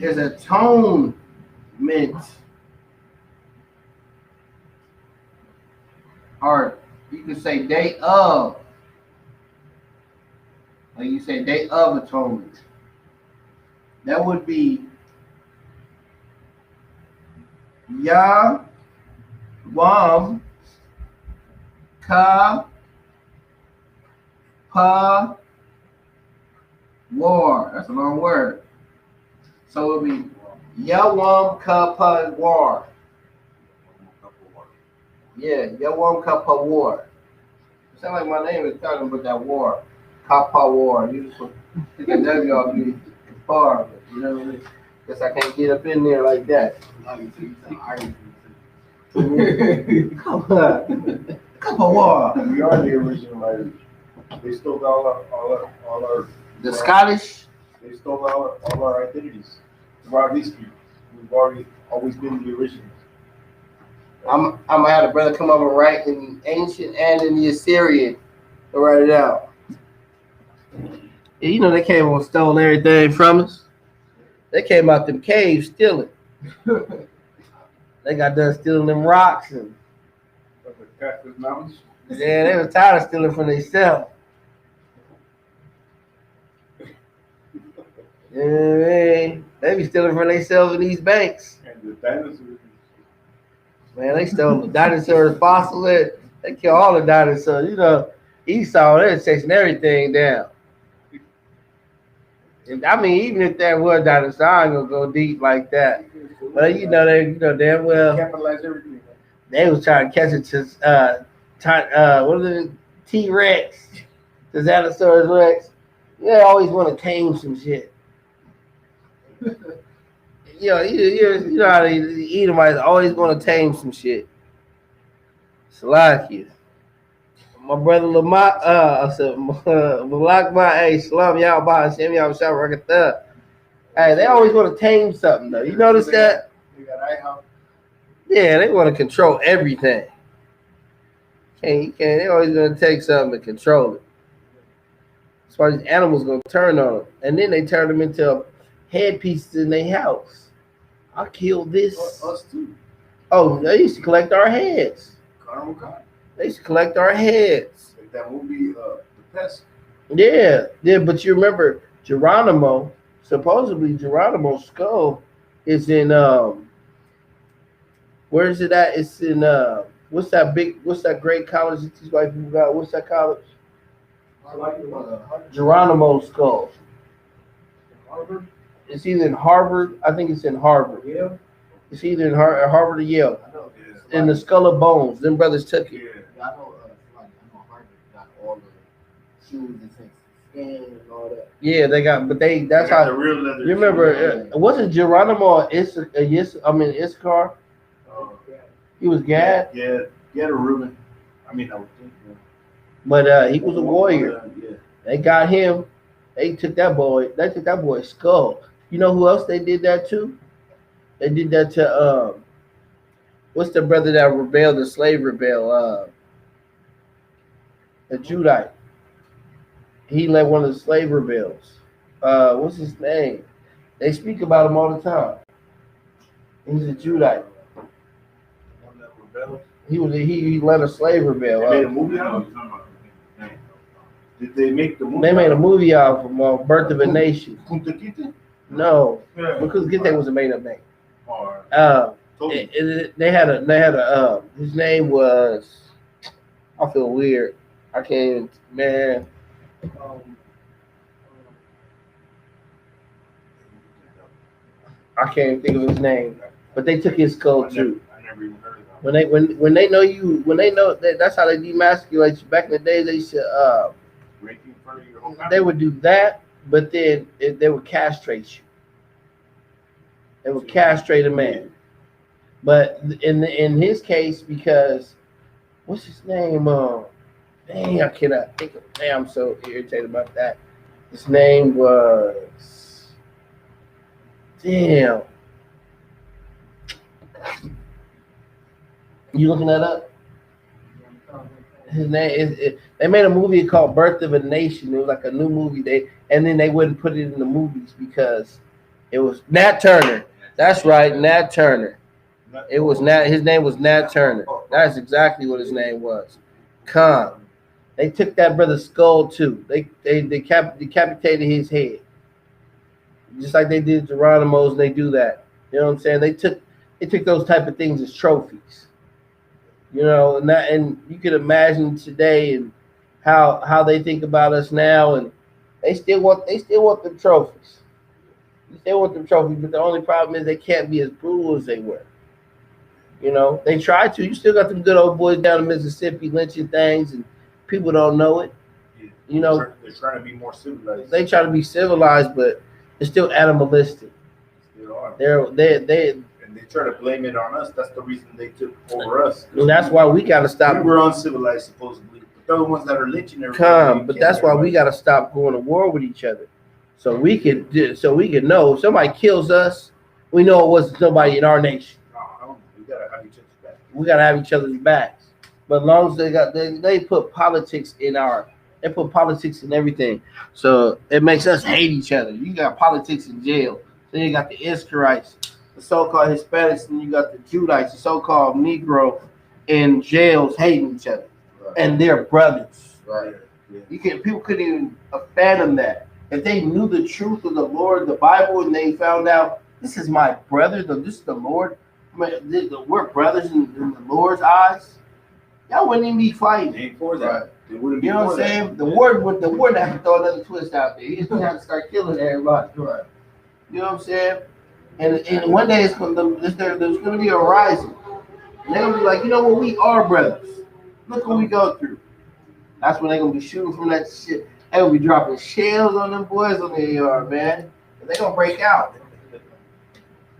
is atonement. Or you can say day of. Like you say day of atonement. That would be Ya Wam Ka Pa War. That's a long word. So it would be Yawam Kapa War. Yeah, Yawam Kapa War. It sounds like my name is talking about that war. Kapa War. You just put a W off me. Kapar. You know what I mean? Guess I can't get up in there like that. Kapa War. We are the original Irish. They stole all our The Scottish. They stole all our identities throughout history. We've always been the originals. I'm gonna have a brother come up and write in ancient and in the Assyrian to write it out. Yeah, you know they came and stole everything from us. They came out them caves stealing. They got done stealing them rocks and Of the Cactus Mountains. yeah, they was tired of stealing from themselves. Yeah, they be stealing from themselves in these banks. And the dinosaurs. Man, they stole the dinosaurs, fossils. They kill all the dinosaurs. You know, Esau, they're chasing everything down. And, I mean, even if that was dinosaur, I ain't gonna go deep like that. But you know damn well Capitalize everything. they was trying to catch it to what is it? T-Rex, Tyrannosaurus Rex. They always want to tame some shit. You know how the Edomites always want to tame some shit. Salakia. My brother Lamont, I said, Malak hey, Shalom, y'all by Hashem, y'all shop Rakatha. Hey, they always want to tame something though. You notice that? They got IHOP. Yeah, they want to control everything. They always gonna take something to control it. That's why these animals gonna turn on them. And then they turn them into headpieces in their house. I killed this. Us too. Oh, they used to collect our heads. Carnival. They used to collect our heads. Like that movie, The Pest. Yeah, but you remember Geronimo, supposedly Geronimo's skull is in where is it at? It's in what's that great college that these white people got? What's that college? Geronimo's skull. Harvard. It's either in Harvard, I think it's in Harvard. Yeah. It's either in Harvard or Yale. I know. In the Skull of Bones, them brothers took it. Yeah, I know. Harvard got all the shoes and skin and all that. Yeah, they got, but that's how. The real leather. You remember? Wasn't Geronimo Issachar? He was Gad, Yeah, a Reuben. I mean, I would think. Yeah. but he was a warrior. Yeah. They got him. They took that boy. They took that boy's skull. You know who else they did that to? They did that to what's the brother that rebelled, the slave rebel? The Judite. He led one of the slave rebels. What's his name? They speak about him all the time. He's a Judite. One that rebelled. He led a slave rebel. They made a movie out of it? Did they make the movie? They made a movie out from Birth of a Nation. Kunta Kinte? No, Yeah. because Gite was a made up name. Or They had a his name was, I feel weird. I can't, man. I can't even think of his name. But they took his skull too. I never even heard of that. When they know that's how they demasculate you. Back in the day, they said Rape you in front of your whole family? they would do that, but then they would castrate you. They would castrate a man. But in his case, because what's his name? Dang, I cannot think of. Damn, I'm so irritated about that. His name was damn. You looking that up? His name is. They made a movie called Birth of a Nation. It was like a new movie. Then they wouldn't put it in the movies because it was Nat Turner. That's right, Nat Turner. It was Nat. His name was Nat Turner. That's exactly what his name was. Khan. They took that brother's skull too. They decapitated his head, just like they did Geronimo's. They do that. You know what I'm saying? They took those type of things as trophies. You know, and you can imagine today and how they think about us now, and they still want them trophies. They want them trophies, but the only problem is they can't be as brutal as they were. You know, they try to. You still got them good old boys down in Mississippi lynching things, and people don't know it. You know, they're trying to be more civilized. They try to be civilized, but it's still animalistic. They are. And they try to blame it on us. That's the reason they took over us. And that's why we gotta stop. We were uncivilized supposedly. But they're the ones that are lynching everybody. But that's why we gotta stop going to war with each other. So we could know if somebody kills us, we know it wasn't somebody in our nation. We gotta have each other's back. We gotta have each other's backs. But as long as they put politics in everything. So it makes us hate each other. You got politics in jail. Then you got the Israelites, the so-called Hispanics, and you got the Judites, the so-called Negro in jails hating each other. Right. And they're brothers. Right. Yeah. People couldn't even fathom that. If they knew the truth of the Lord, the Bible, and they found out this is my brother, this is the Lord, we're brothers in the Lord's eyes. Y'all wouldn't even be fighting. Ain't for that. You know what I'm saying? The word would have to throw another twist out there. He's gonna have to start killing everybody. Right. You know what I'm saying? And one day there's gonna be a rising. And they're gonna be like, you know what, we are brothers. Look what we go through. That's when they're gonna be shooting from that shit. They're gonna be dropping shells on them boys on their yard, man. And they're gonna break out.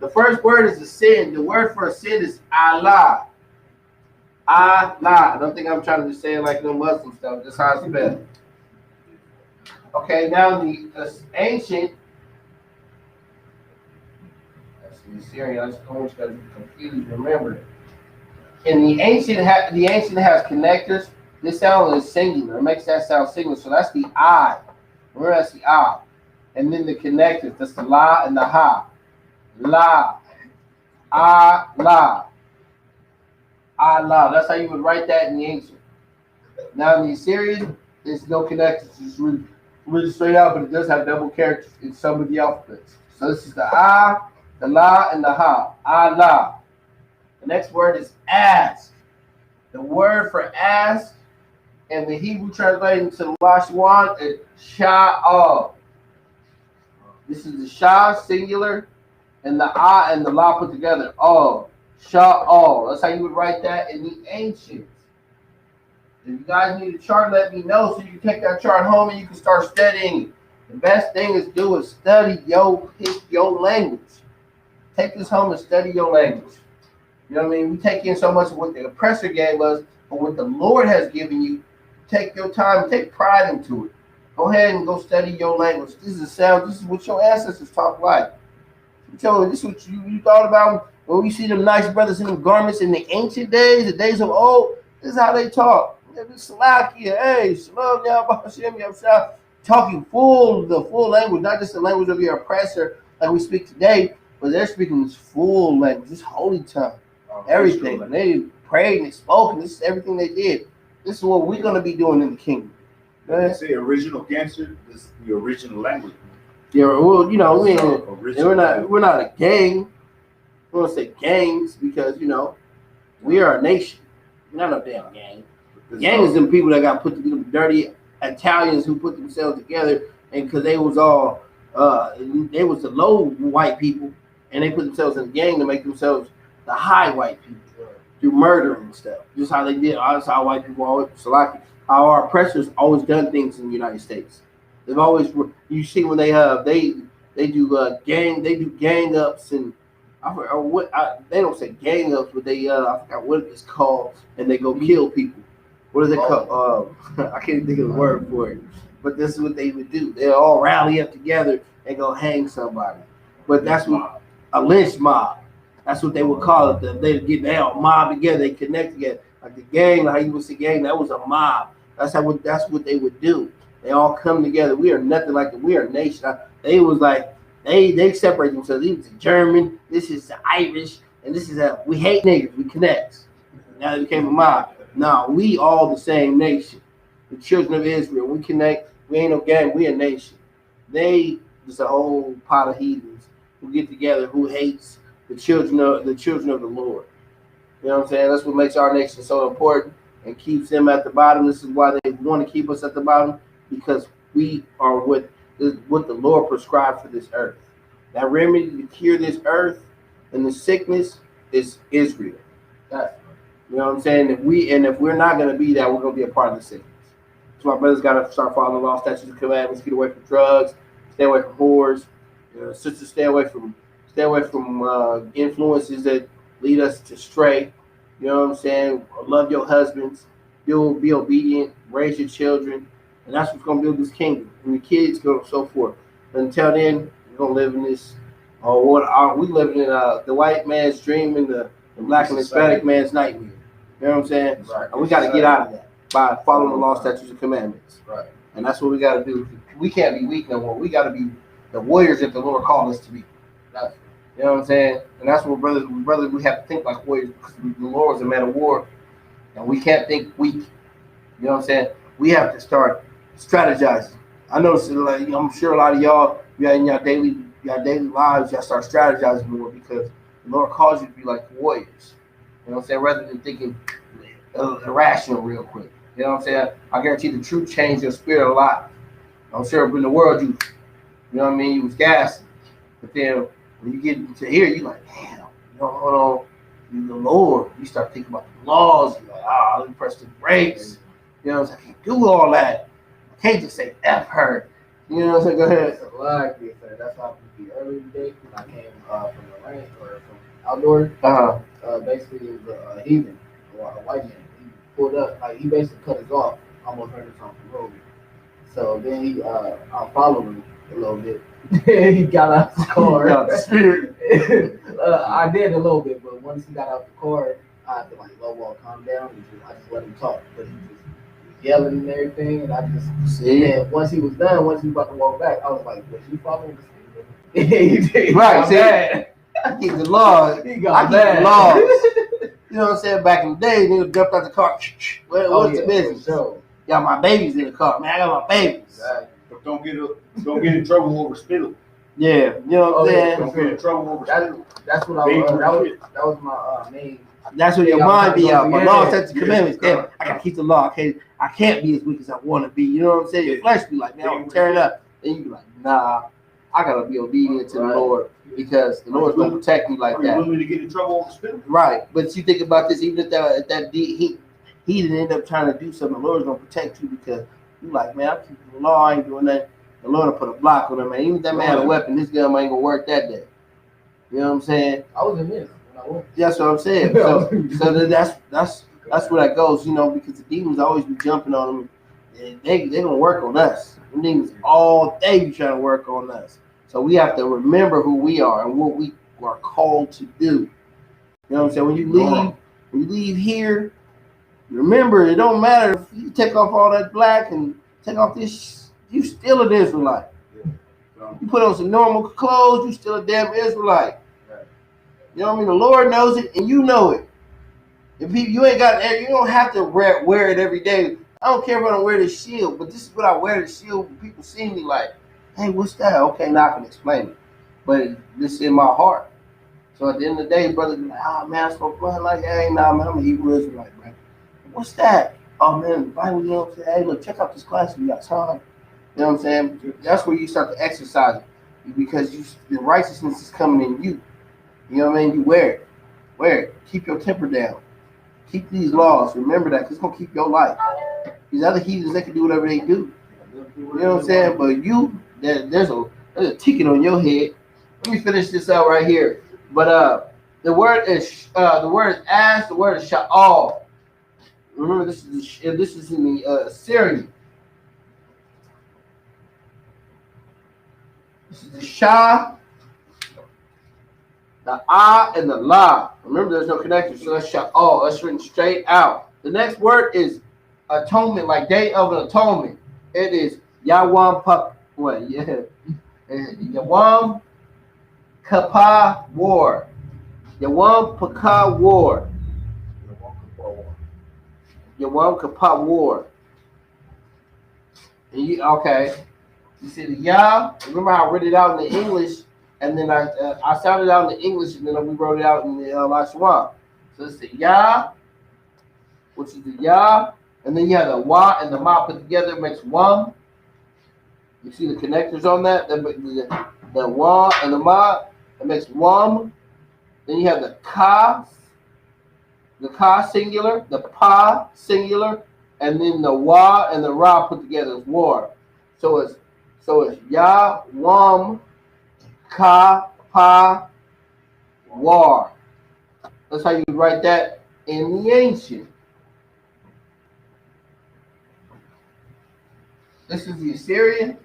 The first word is a sin. The word for a sin is Allah. Allah. I don't think I'm trying to say it like no Muslim stuff. That's how it's spelled. Okay, now the ancient. That's the Syrian. I just almost got confused. Remember, in the ancient has connectors. This sound is singular. It makes that sound singular. So that's the I. Remember, that's the I. And then the connectors. That's the la and the ha. La. Allah. Allah. That's how you would write that in the ancient. Now in the Assyrian, there's no connectors. It's really straight out, but it does have double characters in some of the alphabets. So this is the ah, the la, and the ha. Allah. The next word is ask. The word for ask and the Hebrew translated to Lashawan is sha'al. This is the sha singular and the ah and the la put together. Oh. Sha'al. That's how you would write that in the ancients. If you guys need a chart, let me know so you can take that chart home and you can start studying. The best thing is study your language. Take this home and study your language. You know what I mean? We take in so much of what the oppressor gave us, but what the Lord has given you, take your time, take pride into it. Go ahead and go study your language. This is what your ancestors talk like. This is what you thought about. When we see them nice brothers in them garments in the ancient days, the days of old, this is how they talk. Hey, shalom, talking the full language, not just the language of your oppressor like we speak today, but they're speaking this full language, this holy tongue, everything. And they prayed and they spoke, and this is everything they did. This is what we're going to be doing in the kingdom. They say original cancer is the original language. Yeah, well, you know, we're not a gang. We don't say gangs because, you know, we are a nation. We're not a damn gang. Gang is them people that got put together, dirty Italians who put themselves together, and because they was all, they was the low white people, and they put themselves in a gang to make themselves the high white people through murder and stuff. Just how they did. That's how white people always, how our oppressors always done things in the United States. They've always, you see when they do gang ups and I forgot what they don't say gang ups, but they I forgot what it's called, and they go kill people. What is it called? I can't think of the word for it, but this is what they would do. They all rally up together and go hang somebody. But that's what a lynch mob. That's what they would call it. They all mob together. They connect together. Like the gang, like you would say gang, that was a mob. That's what they would do. They all come together. We are nothing like we are a nation. They was like they separate themselves. This is the German, this is the Irish, and this is we hate niggers. We connect. Now they became a mob. No, we all the same nation. The children of Israel. We connect. We ain't no gang. We a nation. They just a whole pot of heathens who get together who hates the children of the Lord. You know what I'm saying? That's what makes our nation so important and keeps them at the bottom. This is why they want to keep us at the bottom, because we are what the Lord prescribed for this earth. That remedy to cure this earth and the sickness is Israel. That's, you know what I'm saying? If we're not going to be that, we're going to be a part of the sickness. So my brothers got to start following the law, statutes, and commandments. Get away from drugs. Stay away from whores. Sisters, stay away from influences that lead us to stray. You know what I'm saying? Love your husbands. Be obedient. Raise your children. And that's what's going to build this kingdom. And the kids go so forth. But until then, we're going to live in this. We living in the white man's dream and the black and Hispanic man's nightmare. You know what I'm saying? Right. And we got to get out of that by following the law, statutes, and commandments. Right. And that's what we got to do. We can't be weak no more. We got to be the warriors that the Lord called us to be. That's, you know what I'm saying? And that's what brothers, we have to think like warriors, because the Lord was a man of war, and we can't think weak. You know what I'm saying? We have to start strategizing. I know, like, I'm sure a lot of y'all, in your daily lives, y'all start strategizing more, because the Lord calls you to be like warriors. You know what I'm saying? Rather than thinking irrational real quick. You know what I'm saying? I guarantee the truth changed your spirit a lot. I'm sure in the world you know what I mean, you was gassing. But then when you get into here, you're like, damn, hold on. You're the Lord. You start thinking about the laws. You're like, let me press the brakes. You know what I'm saying? I can't do all that. I can't just say F her. You know what I'm saying? Go ahead. That's a lot, that's why I be early today, because I came from the ranch or from outdoors. Basically, it was a heathen, or a white man. He pulled up, like he basically cut us off, almost hurt us off the road. So then I followed him a little bit. He got out the car. I did a little bit, but once he got out the car, I had to like calm down, and I just let him talk. But he just was yelling and everything, and I just and once he was done, once he was about to walk back, I was like, "Was you following this thing?" Right, see, I keep the laws. I keep the laws. You know what I'm saying? Back in the day, niggas jumped out the car. What's the business? Sure. Got my babies in the car, man. I got my babies. Exactly. But don't get in trouble over spittle. Yeah, you know what I'm saying? Don't get in trouble over spittle. That's what that was my main. That's what your mind be out. My law, statutes, and commandments. Damn, I gotta keep the law. I can't be as weak as I want to be. You know what I'm saying? Your flesh be like, man, I'm gonna tear it up. Then you be like, nah, I gotta be obedient to the Lord, because the Lord's gonna protect me like that. Are you willing to get in trouble over spittle? Right, but you think about this. Even if that he didn't end up trying to do something, the Lord's gonna protect you, because you like, man, I keep the law. I ain't doing that. The Lord will put a block on him, man. Even if that man had a weapon, this gun ain't gonna work that day. You know what I'm saying? I was in this when I went. That's what I'm saying. So that's where that goes, you know, because the demons always be jumping on them. And they gonna work on us. The demons all day be trying to work on us. So we have to remember who we are and what we are called to do. You know what I'm saying? When you leave here, remember, it don't matter if you take off all that black and take off this. You still an Israelite. You put on some normal clothes, you still a damn Israelite. You know what I mean? The Lord knows it, and you know it. If you ain't got it, you don't have to wear it every day. I don't care if I don't wear the shield, but this is what I wear the shield when people see me like, hey, what's that? Okay, now I can explain it. But this is in my heart. So at the end of the day, brother, be like, man, I'm supposed to run like, hey, nah, man, I'm an Hebrew Israelite, man. What's that? Oh, man, the Bible, you know what I'm saying? Hey, look, check out this class if you got time. You know what I'm saying? That's where you start to exercise it, because the righteousness is coming in you. You know what I mean? You wear it. Wear it. Keep your temper down. Keep these laws. Remember that, because it's going to keep your life. These other heathens, they can do whatever they do. You know what I'm saying? But you, there's a ticket on your head. Let me finish this out right here. But the word is as, the word is sha'al. Remember, this is in the Assyrian. This is the Shah, the Ah, and the La. Remember, there's no connection, so that's Sha'al. That's written straight out. The next word is atonement, like Day of Atonement. It is Yawam Pup. What? Yeah. Yawam Kappa War. Yawam Paka War. Yawam Kappa War. And okay. You see the Yah. Remember how I read it out in the English, and then I sounded it out in the English, and then we wrote it out in the Lashawan. So it's the Yah, which is the Yah, and then you have the Wa and the Ma put together makes Wam. You see the connectors on that? The Wa and the Ma, it makes Wam. Then you have the Ka singular, the Pa singular, and then the Wa and the Ra put together is war. So it's Ya, Wam, Ka, Pa, War. That's how you write that in the ancient. This is the Assyrian.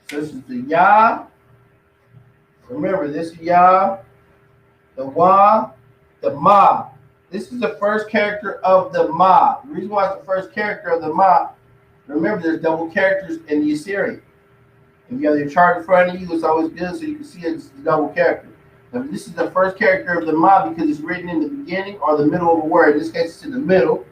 So this is the Ya. Remember, this is Ya, the Wa, the Ma. This is the first character of the Ma. The reason why it's the first character of the Ma, remember there's double characters in the Assyrian. If you have your chart in front of you, it's always good so you can see it's the double character. Now, this is the first character of the Ma because it's written in the beginning or the middle of a word. In this case, it's in the middle.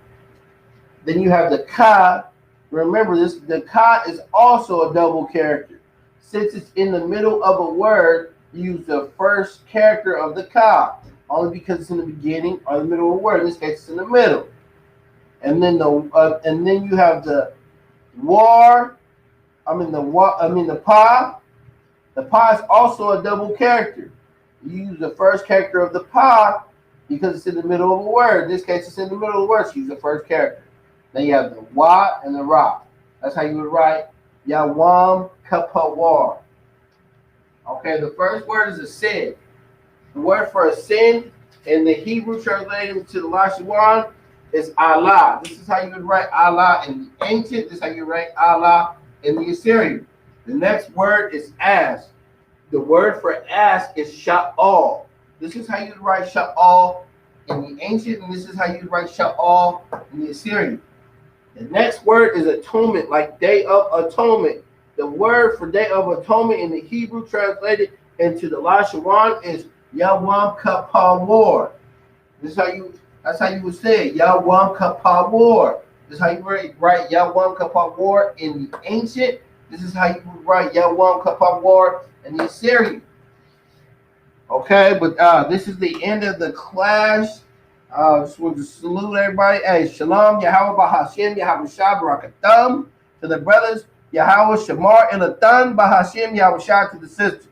Then you have the Ka. Remember, the Ka is also a double character. Since it's in the middle of a word, you use the first character of the Ka. Only because it's in the beginning or the middle of a word. In this case, it's in the middle. And then you have the War. The Pa. The Pa is also a double character. You use the first character of the Pa because it's in the middle of a word. In this case, it's in the middle of a word, so you use the first character. Then you have the Wa and the Ra. That's how you would write Yawam Kapawar. Okay, the first word is a sin. The word for a sin in the Hebrew translated to the Lashawan is Allah. This is how you would write Allah in the ancient. This is how you write Allah in the Assyrian. The next word is as. The word for as is sha'al. This is how you would write sha'al in the ancient, and this is how you would write sha'al in the Assyrian. The next word is atonement, like Day of Atonement. The word for Day of Atonement in the Hebrew translated into the Lashawan is Yawam Kapawar. That's how you would say it, Yawam Kapawar. This is how you write Yawam Kapawar in the ancient. This is how you would write Yawam Kapawar in the Assyrian. Okay, but this is the end of the class. Just want to salute everybody. Hey, Shalom, Yahweh Bahashim, Yahweh Shah Barakatam to the brothers, Yahweh Shamar Elatan Bahashim, Yahweh Shah to the sisters.